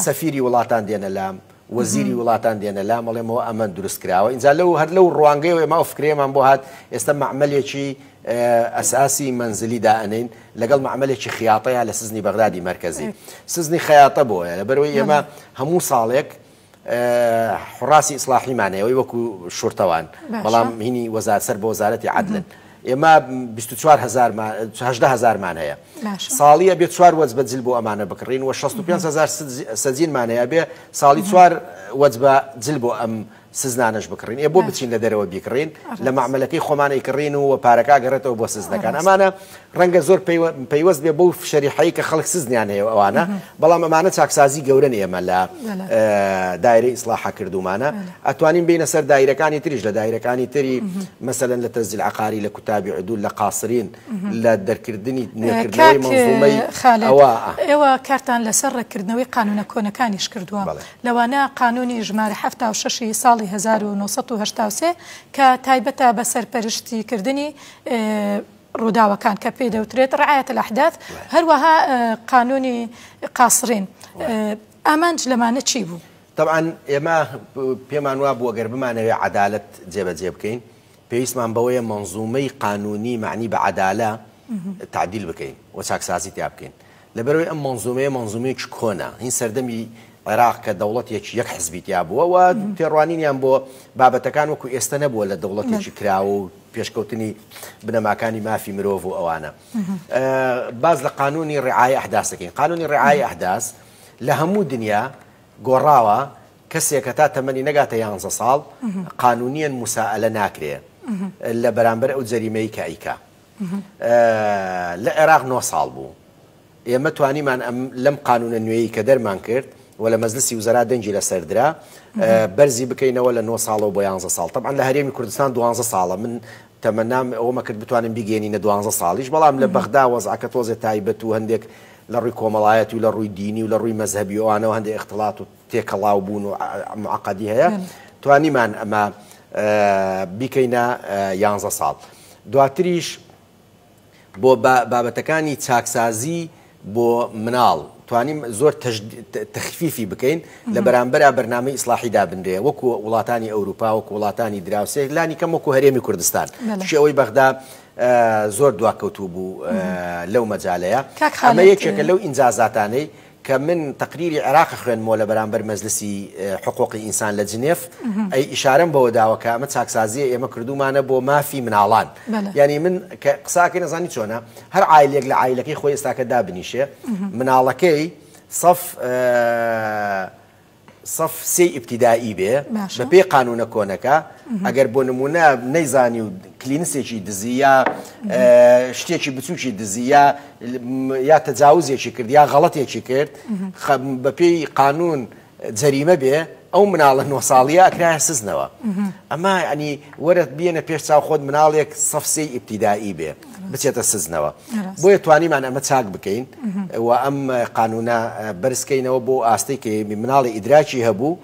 سەفیری وڵاتان دێنە لام وەزیری وڵاتان دێنە لام بەڵێمەوە ئەمە دروست کراوە ئینجا هەر لەو ڕوانگەیەوە ئێمە فکرێمان بۆ هات ئێستا معمەلێکی ئەساسی منزلی دائەنین لەگەڵ معمەلێکی خیاطەیە لە سزنی بەغدادی مرکزی سزنی خیاطە بۆیە لەبەرەوەی ئێمە هەموو ساڵێک حڕاسی ئیسلاحیمانەوەی وەکو شورتەوان بەڵام هینی سەر بە وەزارەتی عەدلن ئێمە 24,000 هەیە ساڵیە بێت 4 وەج بەجل بۆ ئەمانە بکڕین و 65,000 سەجینمان هەیە بێ ساڵی 4 وەج بەجل بۆ ئەم سزنانش بکڕین بۆ بچین لە دەرەوە بیکڕین لە معمەلەکەی خۆمانەی کڕین و پارەکە گەڕێتەوە بۆ سزنەکان ئەمانە ڕەنگە زۆر پەیوەست بێ بەو شەریحەی کە خەڵک سزنیان هەیە ئەوانە بەڵام ئەمانە چاکسازی گەورەن ئێمە لە دایرەی ئیسلاح کردومانە ئەتوانین بینە سەر دایرەکانی تریش لە دایرەکانی تری مەسەلەن لە تەسجیل عقاری لە کوتابی عدول لە قاسرین لە دەرکردنی نوێکردنەوەی مەنزومەی ئێوە کارتان لەسەر ڕێکردنەوەی قانونە کۆنەکانیش کردووە لەوانە قانونی ژمارە 76 ساڵی 1983 کە تایبەتە بە سەرپەرشتیکردنی ڕووداوەکان کە پێی دەوترێت ڕعایەت الأحداث هەروەها قانونی قاسرین ئامانج لەمانە چی بوو؟ طبعا ئێمە پێمان وا بووە گەر بمانەوێ عەدالەت جێبەجێ بکەین پێویستمان بەوەیە مەنزومەی قانونی معنی بە عەدالە تعدیل بکەین و چاکسازی تیا بکەین لەبەرەوەی ئەم مەنزومەیەکی کۆنا هین سەردەمی عێراق کە دەوڵەتێکی یەک حزبیتیا بووە و تێڕوانینیان بۆ بابەتەکان وەکو ئێستا نەبووە لە دەوڵەتێکی کراوە و پێشکەوتنی بنەماکانی مافی مرۆڤ و ئەوانە باز لە قانونی ڕعایە ئەحداث دەکەین قانونی ڕعایە ئەحداث لە هەموو دنیا گۆڕاوە کەسێک کە تا تەمەنی نەگاتە 11 ساڵ قانونیەن موساءلە ناکرێ لە بەرامبەر ئەو جەریمەی کە ئەیکا لە عێراق 9 ساڵ بوو ئێمە توانیمان لەم قانونە نوێیی کە دەرمان کرد و لە مەجلسی وزەرا دەنجی لەسەردرا بەرزی بکەینەوە لە 9 ساڵەوە بۆ 11 ساڵ طبعا لە هەرێمی کوردستان 12 ساڵە من تەمەنام ئەوەمە کرد بتوانین بیگەێنینە 12 ساڵیش بەڵام لە بەغدا وەزعەکە تۆزێ تایبەت و هەندێک لە ڕووی کۆمەڵایەتی و لە ڕووی دینی و لە ڕووی مەزهەبی ئەوانەوە هەندێک اختلاط و تێکەڵاو بوون و معقەدی هەیە توانیمان ئەمە بیکەینە 11 ساڵ دواتریش بۆ بابەتەکانی چاکسازی بۆ مناڵ توانیم زۆر تەخفیفی بکەین لە بەرامبەر بەرنامەی ئیسلاحی دابنرێ وەکو وڵاتانی ئەوروپا وەکو وڵاتانی دراوسێ لانی کەم وەکو هەرێمی کوردستان شێوەی بەغدا زۆر دواکەوتوو بوو لەو مەجالەیە ئەمە یەکێکە لەو ئینجازاتانەی کە من تقریری عێراق خوێنمەوە لە بەرامبەر مەجلسی حقوقی ئینسان لە جنێف ئەی ئیشارەم بەوە داوە کە ئەمە چاکسازیە ئێمە کردومانە بۆ مافی مناڵان یعنی من قساکەی نەزانی چۆنە هەر عایلێک لە عایلەکەی خۆی ئێستاکە دابنیشێ مناڵەکەی صف سي ابتدائي به ببي قانون كونك اگر بۆ نمونە نەیزانی و کلینسێکی دزیە شتێکی بچووکی دزیە یا تەجاوزێکی کرد یا غەڵەتێکی کرد بەپێی قانون جەریمە بێ ئەو مناڵە 9 ساڵیە ئەکرایە سزنەوە ئەمە ینی وەرە بێنە پێش چاو خۆت مناڵێک سەف سێی ئیبتیدایی بێ بچێتە سزنەوە بۆیە توانیمان ئەمە چاک بکەین و ئەم قانونە بەرزکەینەوە بۆ ئاستەی کە مناڵی ئیدراکی هەبوو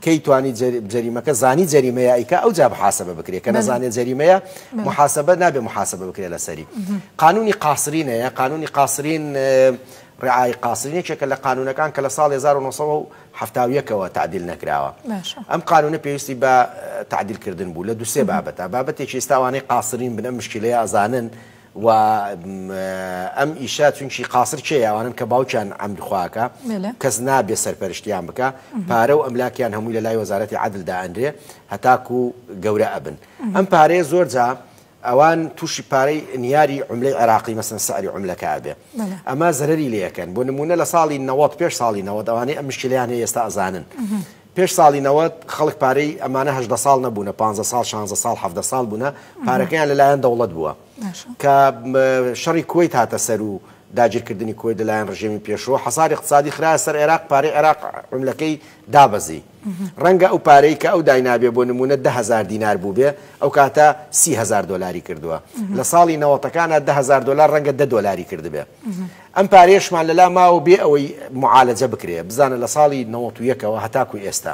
کەی توانی جەریمەکە زانی جەریمەیە ئیکە ئەو جا محاسبە بکرێت کە نەزانێت جەریمەیە محاسبە نابێ محاسبە بکرێت لەسەری قانونی قاسرینەیە قانونی قاسرین ڕعای قاسرینێکێکە لە قانونەکان کە لە ساڵ 1970ەوە تعدیل نەکراوە ئەم قانونە پێویستی بە تعدیلکردن بوو لە دووسێ بابەتە بابەتێکی ئێستاوانەی قاسرین بنە مشکلەیە ئەزانن و ئەم ئیشە چونکی قاسر چێ ئەوانن کە باوکیان ئەمدخواکە کەس نابێ سەرپەرشتیان بکە پارە و ئەملاکیان هەمووی لە لای وەزارەتی عەدڵدا ئەندرێ هەتاکو گەورە ئەبن ئەم پارەیە زۆر جا ئەوان تووشی پارەی نیاری عملەی عێراقی مەسەن سعری عملەکە بێ ئەمە زەرەری لێەکەن بۆ نمونە لە ساڵی 90 پێش ساڵی 90 ئەوانەی ئەم مشکلیان هەیە ئێستا ئەزانن پێش ساڵی 90 خەڵک پارەی ئەمانە 18 ساڵ نەبوونە 15 ساڵ 16 ساڵ 17 ساڵ بوونە پارەکەیان لەلایەن دەوڵەت بووە کە شەڕی کوێیت هاتە سەر و داگیرکردنی کوێ لەلایەن ڕژێمی پێشەوە حەساری اقتصادی خرایە سەر عێراق پارەی عێراق عملەکەی دابەزی ڕەنگە ئەو پارەی کە ئەو داینابێ بۆ نمونە 10,000 دینار بوو بێ ئەو کاتە 30,000 دۆلاری کردووە لە ساڵی 90ەکانە 10,000 دۆلار ڕەنگە 10 دۆلاری کردبێ ئەم پارێشمان لەلا ماوە بێ ئەوەی معالەجە بکرێ بزانە لە ساڵی 91ەوە هەتاکوی ئێستا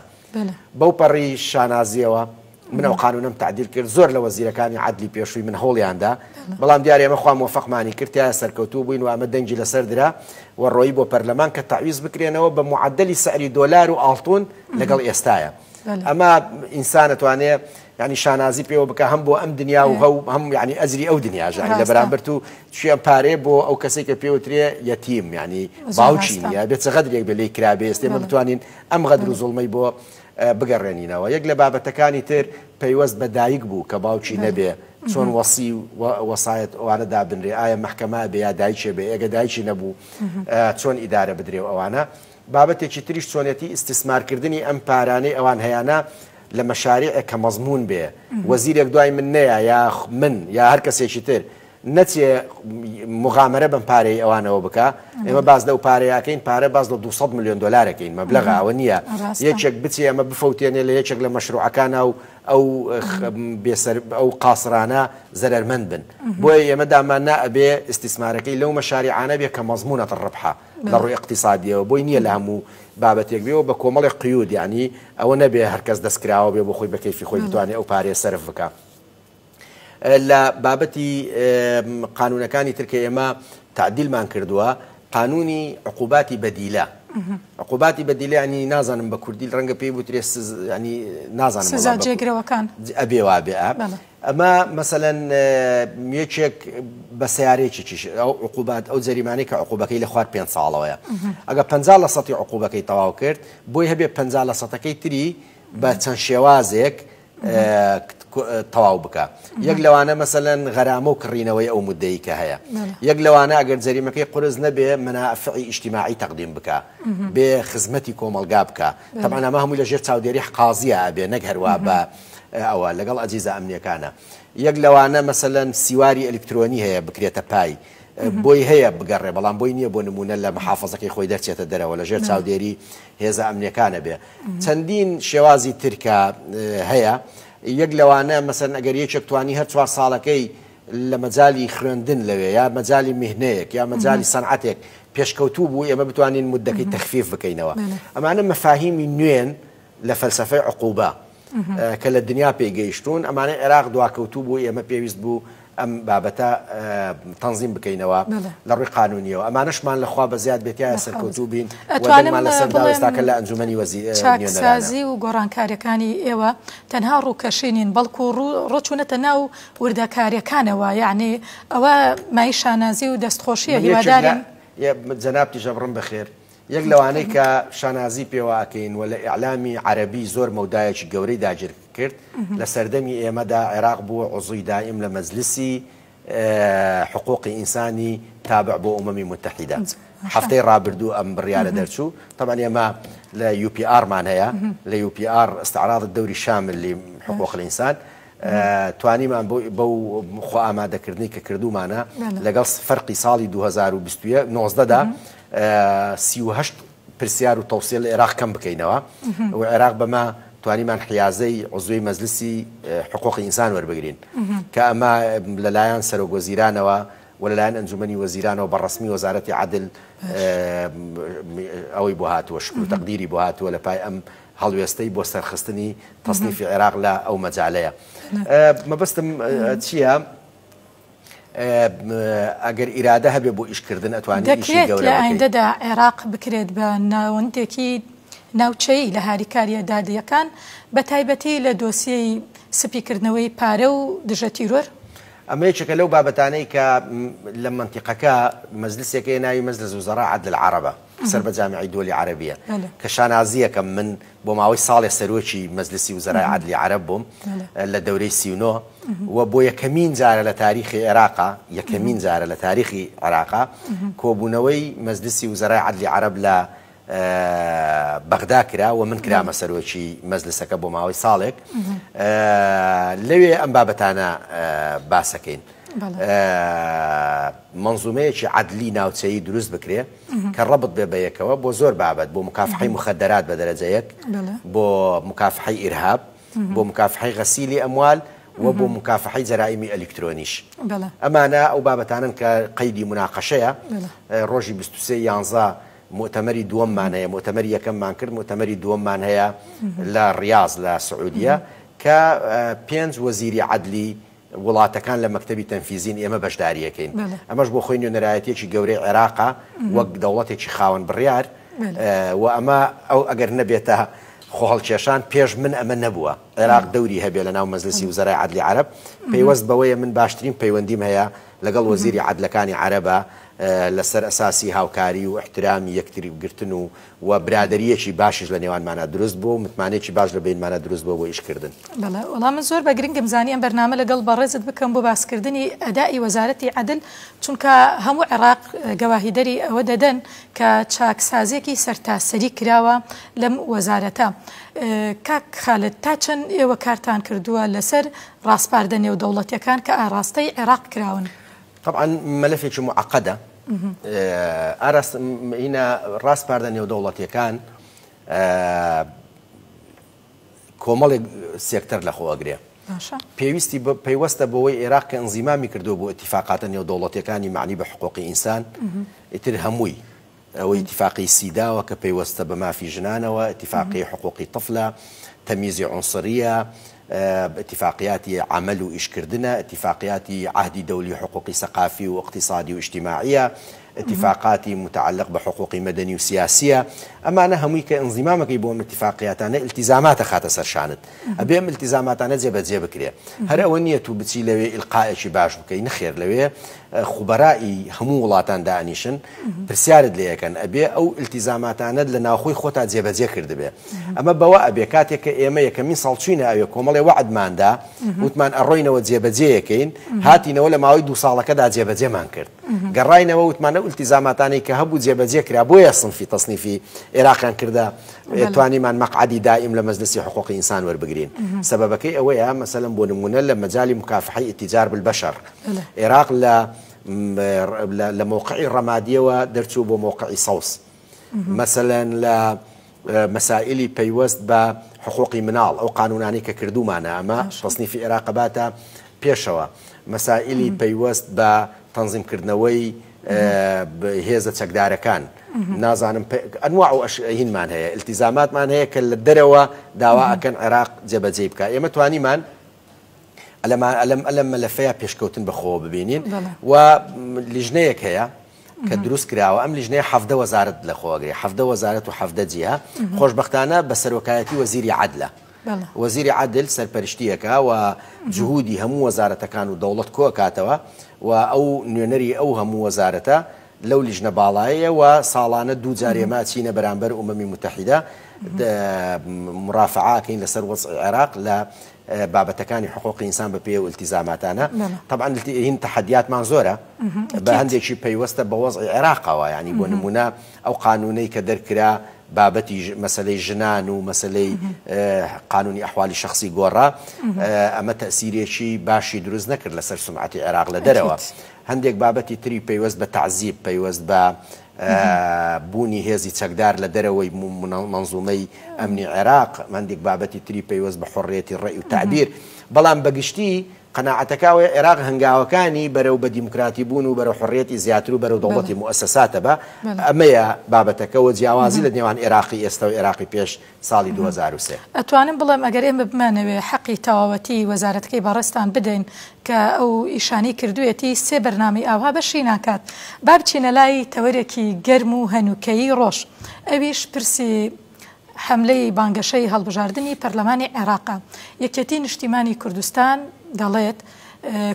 بەو پەڕی شانازیەوە من ئەو قانونم تعدیل کرد زۆر لە وەزیرەکانی عەدلی پێشووی من هەوڵیاندا بەڵام دیارە ئێمە خوا موفقمانی کرد تا سەرکەوتوو بووین و ئەمە دەنگی لەسەر درا و ڕۆیی بۆ پەرلەمان کە تعویز بکرێنەوە بە معدلی سعری دۆلار و ئاڵتون لەگەڵ ئێستایە ئەمە ئینسان دەتوانێت ینی شانازی پێوە بکە هەم بۆ ئەم دنیا و هەم ینی ئەجری ئەو دنیاژ لە بەرامبەر و شوێن پارێ بۆ ئەو کەسێک کە پێوترێ یەتیم ینی باوچی نیە بێت غەدرێک بە لێی کرابێ ئێستێمە بتوانین ئەم غەدر و زوڵمەی بۆ بگەڕێنینەوە یەک لە بابەتەکانی تر پەیوەست بە دایک بوو کە باوکی نەبێ چۆن وەسی وەسایەت ئەوانە دابنرێ ئایا محکەمە بێ یا دایکێ بێ ئێگە دایکی نەبوو چۆن ئیدارە بدرێ و ئەوانە بابەتێکی تریش چۆنێتی ئیستیسمارکردنی ئەم پارانەی ئەوان هەیەە لە مەشاریع کە مەزمون بێ وەزیرێک دوای من نەیە یا من یا هەر کەسێکی تر نەچێ مغامرە بەم پارەی ئەوانەوە بکە ئێمە باز لەو پارەیەکەین پارە باز لە 200 میلیۆن دۆلارەکەین مەبلەغ ئەوە نییە یەکێک بچێ ئەمە بفەوتێنێ لە یەکێک لە مەشروعەکانە و ئەو قاسرانە زەرمەند بن بۆیە ئێمە دامان نائەبێ ئیستیسمارەکەی لەو مەشاریعانە بێ کە مەزمونەتە ڕەبحە لە ڕووی اقتصادیەوە بۆی نییە لە هەموو بابەتێک بێەوە بە کۆمەڵی قیود یعنی ئەوە نەبێ هەرکەس دەستکراوە بێ بۆ خۆی بە کەیفی خۆی بتوانێت ئەو پارەیە سەرف بکە لە بابەتی قانونەکانی ترکە ئێمە تعدیلمان کردووە قانونی عقوباتی بەدیلە عقوباتی بەدیلە ینی نازانم بە کوردی ڕەنگە پێی بوترێ ینی نازانم سزا جێگرەوەکان ئەبێ وابێ ئەمە مەسەلەن یەکێک بە سیارێکی ئەو عقوبات ئەو جەریمانەی کە عقوبەکەی لە خوارد 5 ساڵەوەیە ئەگە 50% عقوبەکەی تەواو کرد بۆی هەبێ 50%ەکەی تری بە چەند شێوازێک تەواو بکە یەک لەوانە مەسەلەن غەرامە و کڕینەوەی ئەو مودەی کە هەیە یەک لەوانە ئەگەر جەریمەکەی قورس نەبێ منافعی ئیجتیماعی تەقدیم بکە بێ خزمەتی کۆمەلگا بکە تەبعاً ئەمە هەمووی لەژێر چاودێری قازیە ئەبێ نەک هەروە بە ئەوە لەگەڵ ئەجیزە ئەمنیەکانە یەک لەوانە مەسەلەن سیواری ئەلکترۆنی هەیە بکرێتە پای بۆی هەیە بگەڕێ بەڵام بۆی نییە بۆ نمونە لە محافەزەکەی خۆی دەرچێتە دەرەوە لەژێر چاودێری هێزە ئەمنیەکانە بێ چەندین شێوازی ترکە هەیە یەک لەوانە مەسەن ئەگەر یەکێک توانی هەر 4 ساڵەکەی لە مەجای خوێندن لەوێ یا مەجای میهنەیەک یا مەجای سەنعەتێک پێشکەوتوو بوو ئێمە بتوانین مودەکەی تەخفیف بکەینەوە ئەمانە مەفاهیمی نوێن لە فەلسەفەی عقوبە کە لە دنیا پێگەیشتون ئەمانە عێراق دواکەوتوو بوو ئێمە پێویست بوو ئەم بابەتە تەنزیم بکەینەوە لە ڕووی قانونیەوە ئەمانەشمان لەخوا بە زیاد بێتیایە سەرکەوتوو بین وەدەمان لەسەر داوێستاکە لە ئەنجومەنی چاکسازی و گۆڕانکاریەکانی ئێوە تەنها ڕووکەشینین بەڵکو ڕۆچوونەتە ناو وردەکاریەکانەوە یعنی ئەوە مای شانازی و دەستخۆشیە هیوادارین جەنابتی ژەبڕم بەخێر یەک لەوانەی کە شانازی پێواکەین و لە ئیعلامی عەرەبی زۆر مەودایەکی گەورەی داگیر کرد لە سەردەمی ئێمەدا عێراق بووە عضوی دائیم لە مەجلیسی حقوقی ئینسانی تابع بۆ ئومەمی متحیدە هەفتەی ڕابردوو ئەم بڕیارە دەرچوو طبعا ئێمە لە UPR مان هەیە لە UPR استعراض الدوري شامل لحقوق الإنسان توانیمان بەو خۆ ئامادەکردنی کە کردومانە لەگەڵ فەرقی ساڵی 2019 دا 38 پرسیار و تەوسیە لە عێراق کەم بکەینەوە و عێراق بەمە توانیمان حیازەی عزوی مەجلیسی حقوقی ئینسان وەربگرین کە ئەمە لەلایەن سەرۆک وەزیرانەوە ولەلایەن ئەنجومەنی وەزیرانەوە بەڕەسمی وەزارەتی عەدل ئەوەی بۆ هاتووە شکر و تەقدیری بۆ هاتووە لە پای ئەم هەڵوێستەی بۆ سەرخستنی تەصنیفی عێراق لە ئەو مەجالەیە. مەبەستم چییە؟ ئەگەر ئیرادە هەبێ بۆ ئیشکردن ئەتوانێت ئیشی گەورە بکەیت. لە ئایندەدا عێراق بکرێت بە ناوەندێکی ناوچەی لە هاریکاریە دادیەکان بە تایبەتی لە دۆسیەی سپیکردنەوەی پارە و دژە تیرۆر؟ ئەمە یەکێکە لەو بابەتانەی کە لە منتیقەکە مەجلیسێکی ناوی مەجلس وزەڕا عەدل العەرەبە سەر بە جامعی دۆلی عەرەبیە کە شانازیەکەم من بۆ ماوەی ساڵێ سەرۆکی مەجلیسی وزەرای عەدلی عەرەب بووم لە دەورەی 39 و بۆ یەکەمین جارە لە تاریخی عێراقا یەکەمین جارە لە تاریخی عێراقا کۆبوونەوەی مەجلیسی وزەرای عەدلی عەرەب لە بەغدا کرا و من کرامە سەرۆکی مەجلسەکە بۆ ماوەی ساڵێک لەوێ ئەم بابەتانە باسەکەین منظومەیەکی عەدلی ناوچەیی دروست بکرێ کە ڕەبط بێ بە یەکەوە بۆ زۆر بابەت بۆ مکافحەی مخدرات بە دەرەجە یەک بۆ مکافحەی ئیرهاب بۆ مکافحەی غەسیلی ئەموال و بۆ مکافحەی جەرائیمی ئەلکترۆنیش ئەمانە ئەو بابەتانن کە قەیدی مناقەشەیە ڕۆژی 23/11 مؤتمەری دووەممان هەیە مؤتمەری یەکەممان کرد مؤتمەری دووەممان هەیە لە ڕیاض لە سعودیە کە 5 وەزیری عەدلی وڵاتەکان لە مەکتەبی تەنفیزین ئێمە بەشداریەکەین ئەمەش بۆ خۆی نوێنەرایەتێکی گەورەی عێراقا وەک دەوڵەتێکی خاوەن بڕیار و ئەمە ئەو ئەگەر نەبێتە خۆهەڵکێشان پێش من ئەمە نەبووە عێراق دەوری هەبێ لە ناو مەجلیسی وزەرای عەدلی عەرەب پەیوەست بەوەیە من باشترین پەیوەندیم هەیە لەگەڵ وەزیری عەدلەکانی عەرەبە لەسەر ئەساسی هاوکاری و احترامی یەکتری گرتن و برادریەکی باشش لە نێوانمانە دروست بوو متمانێکی باش لە بینمانە دروست بوو بۆ ئیشکردن. بەڵێ وەڵام زۆر بە گرنگم زانی ئەم بەرنامە لەگەڵ بەڕێزت بکەم بۆ باسکردنی ئەدای وەزارەتی عەدل چونکە هەموو عێراق گەواهیدەری ئەوە دەدەن کە چاکسازیەکی سەرتاسەری کراوە لەم وەزارەتە. کاک خالد تا چەند ئێوە کارتان کردووە لەسەر ڕاستپاردە نێودەوڵەتیەکان کە ئاراستەی عێراق کراون؟ طبعا ملفێکی معقدە هینە ڕاستپاردە نێودەوڵەتیەکان کۆمەڵێک سێکتەر لە خۆئەگرێ پێویستە بەوەی عێراق کە ئەنزیمامی کردو بۆ ئەتیفاقاتە نێودەوڵەتیەکانی معنی بە حقوقی ئینسان ئیتر هەمووی ئەوەی اتفاقی سیداوە کە پێوەستە بە مافی ژنانەوە اتفاقی حقوقی طفلە تەمیزی عنصریە اتفاقياتي عمل وإشكردنا اتفاقياتي عهدي دولي حقوقي ثقافي واقتصادي واجتماعية اتفاقاتي متعلق بحقوق مدني وسياسية أما أنا همي كانضمامك يبون اتفاقياتنا التزامات خاطر سرشانت أبيهم التزاماتنا زيب كريه هر أونية بتسي لوي إلقاء شي باش بكي نخير لوي خبرائي همو ولاتان دانيشن برسيارد ليه كان أبي أو التزاماتنا لنا أخوي خوتا زيب كرد به أما بوا أبي كاتك إيما يكمين صالشينا أبي كومالي وعد مان دا وتمان أروينا وزيب كين هاتينا ولا ما يدو صالة كدا زيب مان كرد قرينا وتمان التزاماتنا كهبو زيب كرا بويا صنفي تصنيفي عراقا كردا تواني من مقعدي دائم لمجلس حقوق الإنسان وربقرين سببك أويا مثلا بونمونا لمجال مكافحة التجار بالبشر عراق لموقعي الرمادية ودرتو بموقعي صوص مثلا لمسائل بيوست بحقوق منال أو قانوناني كردو معنا أما تصنيف عراق باتا بيشوا مسائل بيوست بتنظيم كردنوي بهذا تقدار كان نازانم انواع هين مان هي التزامات مان هي كالدروه دواء كان عراق جيب كا اما تواني مان الم ملفيا بيشكوتن بخو ببينين ولجنيك هي كدروس كراوه ام لجنيه حفظه وزاره لخوغري حفظه وزاره وحفظه جهه خوش بختانه بسر وكالتي وزيري عدله وزيري عدل سرپرشتيكا وجهودي هم وزارة كانوا دولة كوكاتوا أو نيونري أو هم وزارته لەو لیژنە باڵایە و ساڵانە دوو جارێما چینە بەرامبەر ئومەمی متحیدە مرافعاکەین لەسەر وەزعی عێراق لە بابەتەکانی حقوقی ئینسان بە پێ و التیزاماتانە. طبعا هین تەحەدیاتمان زۆرە بە هەندێکی پەیوەستە بە وەزعی عێراقەوە، ینی بۆ نمونە ئەو قانونەی کە دەرکرا بابەتی مەسلەی ژنان و مەسلەی قانونی ئەحوالی شخصی گۆڕا ئەمە تەسیرێکی باشی دروست نەکرد لەسەر سمعەتی عێراق لە دەرەوە. هەندێک بابەتی تری پەیوەست بە تعزیب، پەیوەست بە بوونی هێزی چەکدار لە دەرەوەی منزومەی ئەمنی عێراق، هەندێک بابەتی تری پەیوەست بە حڕیەتی ڕێی و تعبیر. بەڵام بەگشتی قەناعەتەکەوە عێراق هەنگاوەکانی بەرەو بە دیموکراتی بوون و بەرەو حڕیەتی زیاتر و بەرەو دەوڵەتی موسساتە بە ئەمەیە بابەتەکەەوە جیاوازی لە نێوان عێراقی ئێستا و عێراقی پێش ساڵی 2003. ئەتوانم بڵێم ئەگەر ئێمە بمانەوێ حەقی تەواوەتی وەزارەتەکەی بەڕێستان بدەین کە ئەو ئیشانی کردوێتی سێ بەرنامەی ئاوا بەشی ناکات، با بچینە لای تەوەرێکی گەرم و هەنوکەیی ڕۆژ. ئەویش پرسی حملەی بانگەشەی هەڵبژاردننی پەرلەمانی عێراقا. یەکێتی نیشتیمانی کوردستان دەڵێت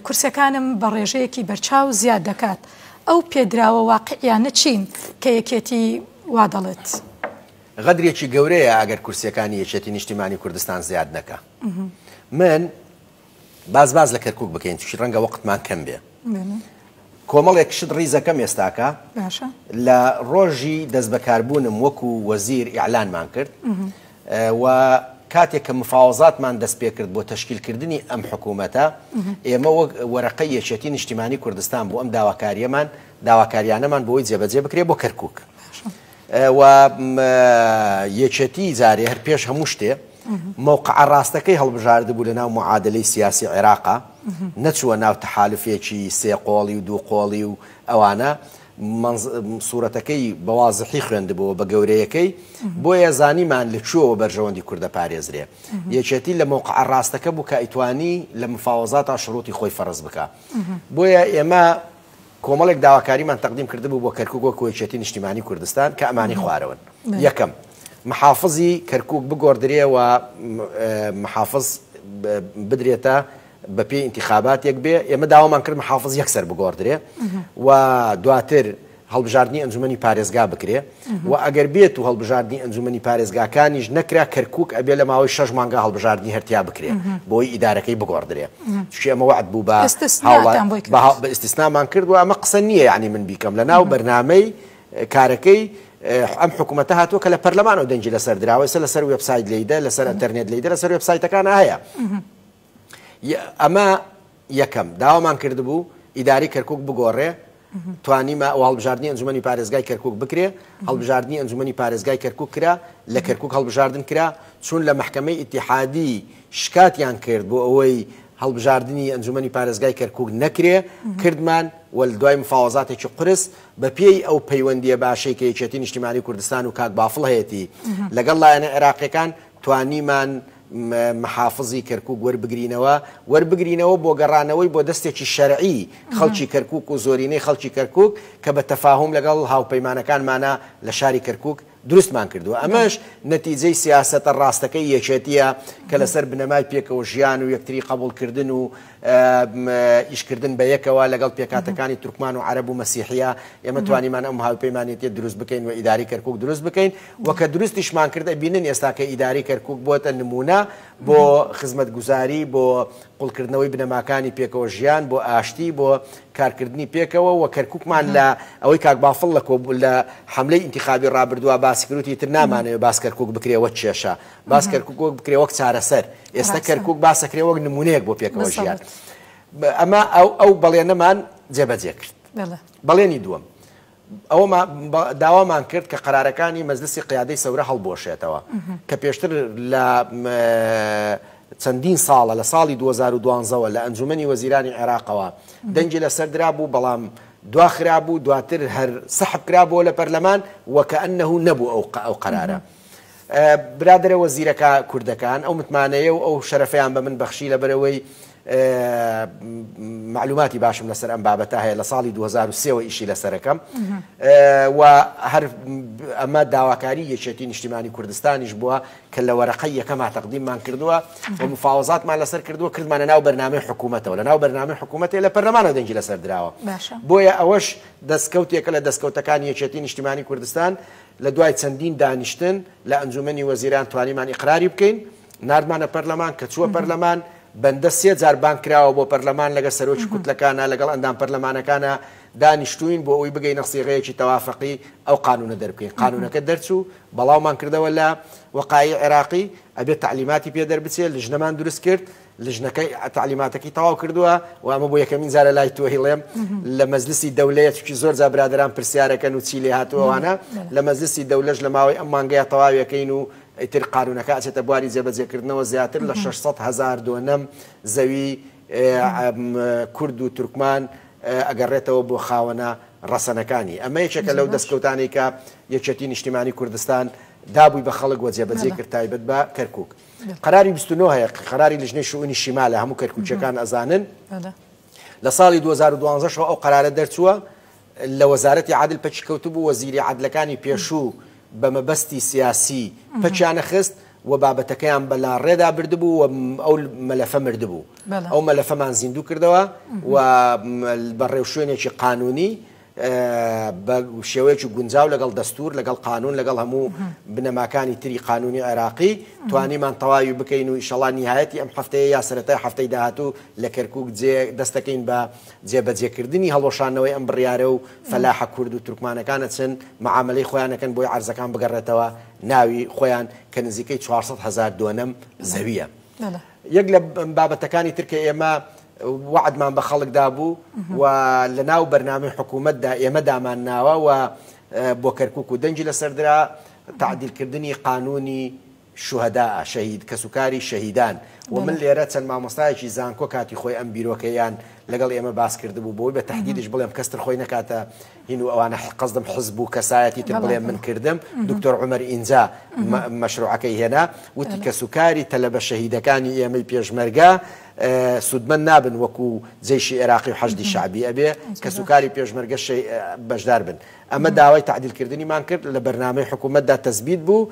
کورسەکانم بە ڕێژەیەکی بەرچاو زیاد دەکات. ئەو پێدراوە واقعیانە چین کە یەکێتی وا دەڵێت؟ غەدرێکی گەورەیە ئەگەر کورسەکانی یەکێتی نیشتیمانی کوردستان زیاد نەکە. من باز لە کەرکووک بکەین تووشی ڕەنگە وەقتمان کەم بێ. کۆمەڵێک شت ڕیزەکەم ئێستاکە لە ڕۆژی دەست بەکاربوونم وەکو وەزیر ئیعلانمان کرد و کاتێک کە مفاوەزاتمان دەست پێ کرد بۆ تەشکیلکردنی ئەم حکوومەتە، ئێمە وەک وەرەقەی یەکێتی نیشتیمانی کوردستان بۆ ئەم داواکاریانەمان بۆی جێبەجێ بکرێ بۆ کەرکووک و یەکێتی جارێ هەر پێش هەموو شتێ موقع ڕاستەکەی هەڵبژاردە بوو لە ناو معادلەی سیاسی عێراقا، نەچووە ناو تەحالفێکی سێ قۆڵی و دوو قۆڵی و ئەوانە سوورەتەکەی بەوازحی خوێندبەوە بە گەورەیەکەی بۆیە زانیمان لە چووەوە بەرژەوەندی کوردە پارێزرێ. یەکێتی لە موقع ڕاستەکە بوو کە ئیتوانی لە مفاوەزاتە شروعی خۆی فەرز بکە. بۆیە ئێمە کۆمەڵێک داواکاریمان تەقدیم کردبوو بۆ کەرکووک وەکو یەکێتی نیشتیمانی کوردستان کە ئەمانی خوارەوەن. یەکەم محافظی کەرکووک بگۆڕدرێ و محافظ بدرێتە بە پێی انتخاباتێک بێ. ئێمە داوامان کرد محافظ یەکسەر بگۆڕدرێ و دواتر هەڵبژاردننی ئەنجومەنی پارێزگا بکرێ و ئەگەر بێت و هەڵبژاردننی ئەنجومەنی پارێزگاکانیش نەکرا کەرکووک ئەبێ لە ماوەی 6 مانگە هەڵبژاردننی هەرتیا بکرێ بۆی ئیدارەکەی بگۆڕدرێ. چی ئەمە وعد بوو بە ئستیسنامان کرد و ئەمە قسە نییە، یعنی من بیکەم لە ناو بەرنامەی کارەکەی ئەم حکوومەتە هاتووە کە لە پەرلەمانەوە دەنجی لەسەر دراوە، لەسەر وێبسایت لێیدە، لەسەر ئینتەرنێت لێیدە، لەسەر وێبسایتەکانە هەیە. ئەمە یەکەم داوامان کردبوو ئیداری کەرکووک بگۆڕێ، توانیمە ئەو هەڵبژاردننی ئەنجومەنی پارێزگای کەرکووک بکرێ. هەڵبژاردننی ئەنجومەنی پارێزگای کەرکووک کرا، لە کەرکووک هەڵبژاردن کرا، چون لە محکەمەی ئیتیحادی شکاتیان کرد بۆ ئەوەی هەڵبژاردننی ئەنجومەنی پارێزگای کەرکووک نەکرێ، کردمان و دوای مفاوەزاتێکی قرس بە پێی ئەو پەیوەندیە باشەی کە یەکێتی نیشتیمانی کوردستان و کاک بافڵ هەیەی لەگەڵ لایەنە عێراقیەکان توانیمان محافظی کەرکووک وەربگرینەوە بۆ گەڕانەوەی بۆ دەستێکی شەرعی خەڵکی کەرکووک و زۆرینەی خەڵکی کەرکووک کە بە تەفاهم لەگەڵ هاوپەیمانەکانمانە لە شاری کەرکووک دروستمان کردووە. ئەمەش نەتیجەی سیاسەتە ڕاستەکەی یەکێتیە کە لەسەر بنەمای پێکەوە ژیان و یەکتری قبولکردن و ئیشکردن بە یەکەوە لەگەڵ پێکاتەکانی تورکمان و عەرەب و مەسیحیە ئێمە توانیمان ئەم هاوپەیمانێتیە دروست بکەین و ئیداری کەرکووک دروست بکەین و کە دروستیشمان کردە بینن ئێستا کە ئیداری کەرکووک بۆتە نمونە بۆ خزمەتگوزاری، بۆ قوڵکردنەوەی بنەماکانی پێکەوە ژیان، بۆ ئاشتی، بۆ کارکردنی پێکەوە و کەرکووکمان لە ئەوەی کاک بافڵ لە حملەی انتخابی ڕابردووە باسی کردوتی تر نامانەوێت باس کەرکووک بکرێوە کێشە، باس کەرکووک بکرێ وەک چارەسەر. ئێستا کەرکووک باسەکرێ وەک نمونەیەک بۆ پێکەوە ژیان. ئەمە ئەو بەڵێنەمان جێبەجێ کرد. بەڵێنی دووەم ئەوە داوامان کرد کە قەرارەکانی مەجلیسی قیادەی سەورە هەڵبۆشێتەوە کە پێشتر لە چەندین ساڵە لە ساڵی 2012ەوە لە ئەنجومەنی وەزیرانی عێراقەوە دەنجی لەسەر درابوو، بەڵام دواخرابوو، دواتر هەر سەحب کرابووە لە پەرلەمان وەکە ئەنەهو نەبوو ئەو قەرارە. برادرە وەزیرەکە کوردەکان ئەو متمانەیە و ئەو شەرەفەیان بە من بەخشی لەبەرەوەی معلوماتی باشم لەسەر ئەم بابەتە هەیە لە ساڵی 2023 ئیشی لەسەرەکەم و هەر ئەمە داواکاری یەکێتی نیشتیمانی کوردستانیش بووە کە لە وەرەقەی یەکەما تەقدیممان کردووە و مفاوەزاتمان لەسەر کردووە کردمانە ناو بەرنامەی حکوومەتەوە لە ناو بەرنامەی حکوومەتێ لە پەرلەمانەوە دەنگی لەسەر درراوە بۆیە ئەوەش دەستکەوتێکە لە دەستکەوتەکانی یەکێتی نیشتیمانی کوردستان لە دوای چەندین دانیشتن لە ئەنجومەنی وەزیران توانیمان ئیقراری بکەین ناردمانە پەرلەمان کە چووە پەرلەمان بەندە 3 جار بان کراوە بۆ پەرلەمان لەگە سەرۆکی کوتلەکانە لەگەڵ ئەندام پەرلەمانەکانە دانیشتوین بۆ ئەوی بگەینە سیغەیەکی تەوافقی ئەو قانونە دەربکەین قانونەکە دەرچوو بەڵاومان کردەوە لە وەقای عێراقی ئەبێت تعلیماتی پێ دەربچێت لژنەمان دروست کرد لژنەکەی تعلیماتەکەی تەواو کردووە و ئەمە بۆ یەکەمین جارە لای تۆ هیڵێم لە مەجلیسی دەولەیە چونکی زۆر جا برادران پرسیارەکەن و چی لێ هاتووەوانە لە مەجلیسی دەولەش لە ماوەی ئەم مانگەیە تەواویەکەین و ئیتر قانونەکە ئەچێتە بواری جێبەجێکردنەوە زیاتر لە 600,000 دۆنەم زەوی کورد و تورکمان ئەگەڕێتەوە بۆ خاوەنە ڕەسەنەکانی ئەمە یەکێکە لەو دەستکەوتانی کە یەکێتی نیشتیمانی کوردستان دابووی بە خەڵک وە جێبەجێ کرد تایبەت بە کەرکووک قەراری 29 هەیە قەراری لژنەی شؤونی شیمالە هەموو کەرکووچەکان ئەزانن لە ساڵی 2012 ئەو قەرارە دەرچووە لە وەزارەتی عادل پەچی کەوتبوو وەزیری عادلەکانی پێشوو بە مەبەستی سیاسی پەچیانە خست و بابەتەکەیان بەلا ڕێدا بردبوو و ئەو مەلەفە مردبوو ئەو مەلەفەمان زیندوو کردەوە و بە ڕێوشوێنێکی قانونی بە شێوەیەکی گونجاو لەگەڵ دەستور لەگەڵ قانون لەگەڵ هەموو بنەماکانی تری قانونی عێراقی توانیمان تەواوی بکەین و ئینشەڵا نهایەتی ئەم هەفتەیە یا سەرەتای هەفتەی داهاتوو لە کەرکووک دەستەکەین بە جێبەجێکردنی هەڵۆشانەوەی ئەم بڕیارە و فەلاحە کورد و تورکمانەکانە چەند معاملەی خۆیانەکەن بۆی عەرزەکان بگەڕێتەوە ناوی خۆیان کە نزیکەی 400,000 دۆنەم زەویە یەک لە بابەتەکانی تر کە ئێمە وعدمان بە خەڵکدا بوو و لە ناو بەرنامەی حکوومەتدا ئێمە دامان ناوە و بۆ کەرکووک و دەنگی لەسەردرا تعدیلکردنی قانونی شوهەدا شەهید کەسوکاری شەهیدان و من لێرە چەند مامۆستایەکی زانکۆ کاتی خۆی ئەم بیرۆکەیان لەگەڵ ئێمە باس کردبوو بۆی بە تەحدیدش بڵێم کەستر خۆی نەکاتە هین و ئەوانە قەزدم حزب و کەسایەتی تر بڵێم من کردم دکتۆر عومەر ئینجا مەشروعەکەی هێنا وتی کەسوکاری تەلەبە شەهیدەکانی ئێمەی پێشمەرگە سودمەند نابن وەکو جێشی عێراقی و حەشدی شعبی ئەبێ کەسوکاری پێشمەرگە بەشدار بن ئەمە داوای تعدیلکردنیمان کرد لە بەرنامەی حکوومەتدا تەثبیت بوو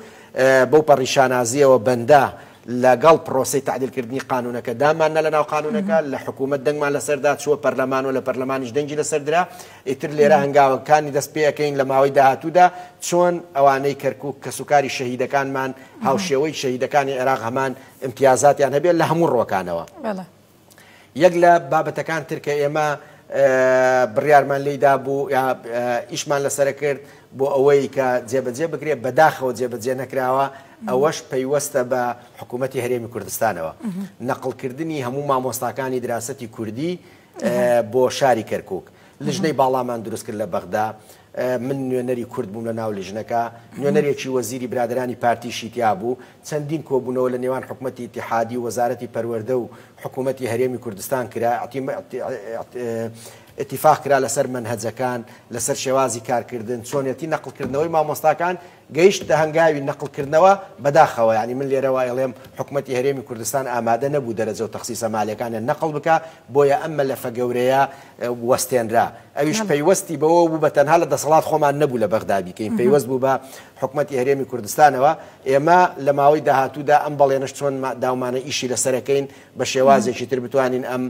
بەو پەڕیشانازیەوە بەندە لەگەڵ پرۆسەی تعدیلکردنی قانونەکە دامانە لە ناو قانونەکە لە حکوومەت دەنگمان لەسەردا چووە پەرلەمان و لە پەرلەمانیش دەنگی لەسەردرا ئیتر لێرە هەنگاوەکانی دەست پێەکەین لە ماوەی داهاتوودا چۆن ئەوانەی کەرکووک کەسوکاری شەهیدەکانمان هاوشێوەی شەهیدەکانی عێراق هەمان امتیازاتیان هەبێت لە هەموو ڕۆکانەوە یەک لە بابەتەکان تر کە ئێمە بڕیارمان لێیدا بوو یا ئیشمان لەسەرە کرد بۆ ئەوەی کە جێبەجێ بکرێت بەداخەوە جێبەجێ نەکراوە ئەوەش پەیوەستە بە حکوومەتی هەرێمی کوردستانەوە نەقڵکردنی هەموو مامۆستاکانی دراسەتی کوردی بۆ شاری کەرکووک لژنەی باڵامان دروست کرد لە بەغدا من نوێنەری کورد بووم لە ناو لژنەکە نوێنەرێکی وەزیری برادرانی پارتی شیتیا بوو چەندین کۆبوونەوە لە نێوان حکوومەتی ئیتیحادی و وەزارەتی پەروەردە و حکوومەتی هەرێمی کوردستان کرا اتفاق کرا لەسەر منهەجەکان لەسەر شێوازی کارکردن چۆنیەتی نەقڵکردنەوەی مامۆستاکان گەیشتە هەنگاوی نەقڵکردنەوە بەداخەوە ینی من لێرە وایڵێم حکوومەتی هەرێمی کوردستان ئامادە نەبوو دەرەجە و تەخسیسە مالیەکانە نەقڵ بکە بۆیە ئەم مەلەفە گەورەیە وەستێنرا ئەویش پەیوەستی بەوە بوو بە تەنها لە دەسەڵات خۆمان نەبوو لە بەغدا بیکەین پەیوەست بوو بە حکوومەتی هەرێمی کوردستانەوە ئێمە لە ماوەی داهاتوودا ئەم بەڵێنش چۆن داومانە ئیشی لەسەرەکەین بە شێوازێکی تر بتوانین ئەم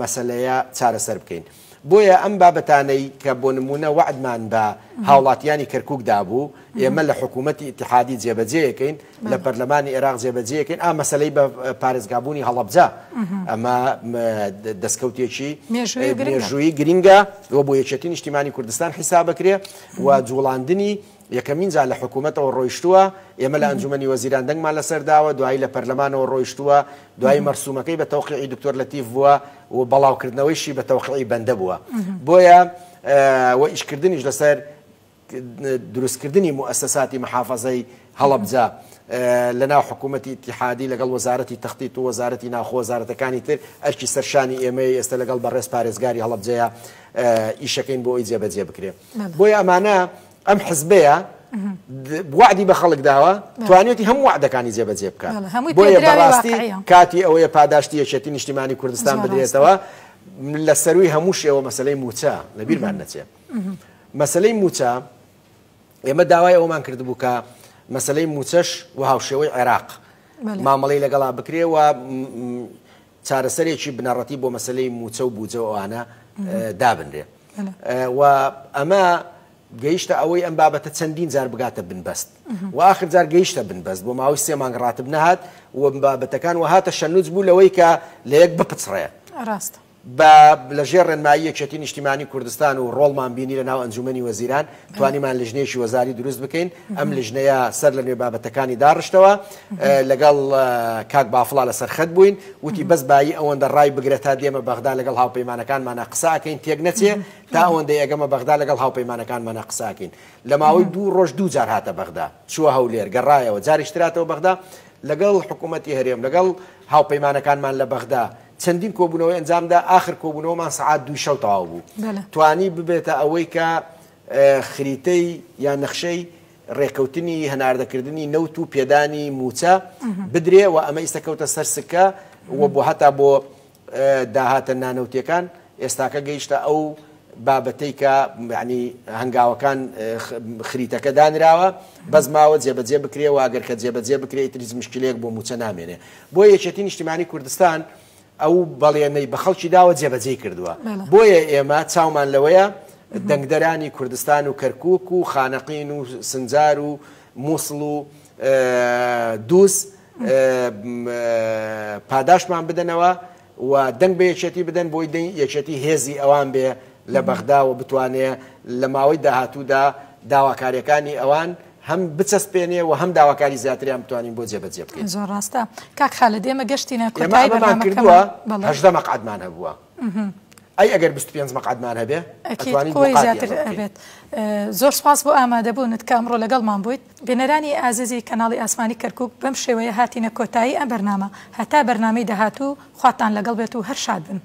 مەسەلەیە چارەسەر بکەین بۆیە ئەم بابەتانەی کە بۆ نمونە وعدمان بە هاوڵاتیانی کەرکووکدا بوو ئێمە لە حکوومەتی ئیتیحادی جێبەجێیەکەین لە پەرلەمانی عێراق جێبەجێیەکەین مەسەلەی بە پارێزگابوونی هەڵەبجە ئەمە دەستکەوتێکی مێژووی گرینگە بۆ یەکێتی نیشتیمانی کوردستان حیساب بکرێ و جوڵاندنی یەکەمین جار لە حکوومەتەوە ڕۆیشتووە ئێمە لە ئەنجومەنی وەزیران دەنگمان لەسەرداوە دوایی لە پەرلەمانەوە ڕۆیشتووە دوایی مەرسوومەکەی بە تەوقیعی دکتۆر لەتیف بووە و بەڵاوکردنەوەیشی بە تەوقیعی بەندە بووە بۆیە و ئیشکردنیش لەسەر دروستکردنی مؤسساتی محافەزەی هەڵەبجە لەناو حکوومەتی ئیتیحادی لەگەڵ وەزارەتی تەخطیط و وەزارەتی ناوخۆ وەزارەتەکانی تر ئەرکی سەرشانی ئێمەی ئێستا لەگەڵ بەڕێز پارێزگاری هەڵەبجەیە ئیشەکەین بۆ ئەوی جێبەجێ بکرێت بۆیە ئەمانە ئەم حزبەیە وعدی بە خەڵک داوە توانێتی هەموو وعدەکانی جێبەجێ بکات بۆیە بەڕاستی کاتی ئەوەیە پاداشتی یەکێتی نیشتیمانی کوردستان بدرێتەوە لە سەروی هەموو شێوە مەسەلەی موچە لەبیرمان نەچێت مەسەلەی موچە ئێمە داوای ئەومان کردبوو کە مەسەلەی موچەش و هاوشێوەی عێراق مامەڵەی لەگەڵا بکرێ و چارەسەرێکی بنەڕەتی بۆ مەسەلەی موچە و بوجە ئەوانە دابنرێ و ئەمە گەیشتە ئەوەی ئەم بابەتە چەندین جار بگاتە بنبەست و آخر جار گەیشتە بنبەست بۆ ماوەی 3 مانگ ڕاتب نەهات و بابەتەکان و هاتە شەنووج بوو لەوەی کە لە یەک بپچڕێ لەژێر ڕێنمایی یەکێتی نیشتیمانی کوردستان و ڕۆڵمان بینی لە ناو ئەنجومەنی وەزیران توانیمان لیژنەیەکی وەزاری دروست بکەین ئەم لیژنەیە سەر لە نوێ بابەتەکانی داڕشتەوە لەگەڵ کاک بافڵا لەسەر خەت بووین وتی بەس بایی ئەوەندە ڕای بگرێت تا دێمە بەغدا لەگەڵ هاوپەیمانەکانمانە قساکەین تێک نەچێ تا ئەوەندەی ئەگەمە بەغدا لەگەڵ هاوپەیمانەکانمانە قساکەین لە ماوەی 2 ڕۆژ 2 جار هاتە بەغدا چووە هەولێر گەڕایەوە جاریش تراتەوە بەغدا لەگەڵ حکوومەتی هەرێم لەگەڵ هاوپەیمانەکانمان لە بەغدا چەندین کۆبوونەوەی ئەنجامدا آخر کۆبوونەوەمان سعات 2 شەو تەواو بوو توانی ببێتە ئەوەی کە خریتەی یان نەخشەی ڕێکەوتنی هەناردەکردنی نەوت و پێدانی موچە بدرێ و ئەمە ئیسەکەوتە سەر سکە و بۆ هەتا بۆ داهاتە نانەوتیەکان ئێستاکە گەیشتە ئەو بابەتەی کە ینی هەنگاوەکان خریتەکە دانراوە بەس ماوە جێبەجێ بکرێ و ئەگەر کە جێبەجێ بکرێت تریز مشکلەیەک بۆ موچە نامێنێ بۆ یەکێتی نیشتیمانی کوردستان ئەو بەڵێنەی بە خەڵکی داوە جێبەجێ کردووە بۆیە ئێمە چاومان لەوەیە دەنگدەرانی کوردستان و کەرکووک و خانەقین و سنجار و مووسڵ و دووس پاداشمان بدەنەوە و دەنگ بە یەکێتی بدەن بۆی یەکێتی هێزی ئەوان بێ لە بەغدا و بتوانێ لە ماوەی داهاتوودا داواکاریەکانی ئەوان هەم بچەسپێنێ و هەم داواکاری زیاتریان بتوانین بۆ جێبەجێ بکەین زۆر ڕاستە کاک خالد ئێمە گەشتینە کۆتایی بەرنامەکەمان 18 مەقعدمان هەبووە ئەی ئەگەر 25 مەقعدمان هەبێ ئەتوانین زیاتر ئەبێت زۆر سپاس بۆ ئامادەبوونت کە ئەمڕۆ لەگەڵمان بوویت بینەرانی ئازیزی کەناڵی ئاسمانی کەرکووک بەم شێوەیە هاتینە کۆتایی ئەم بەرنامە هەتا بەرنامەی داهاتوو خواتان لەگەڵ بێت و هەر شاد بن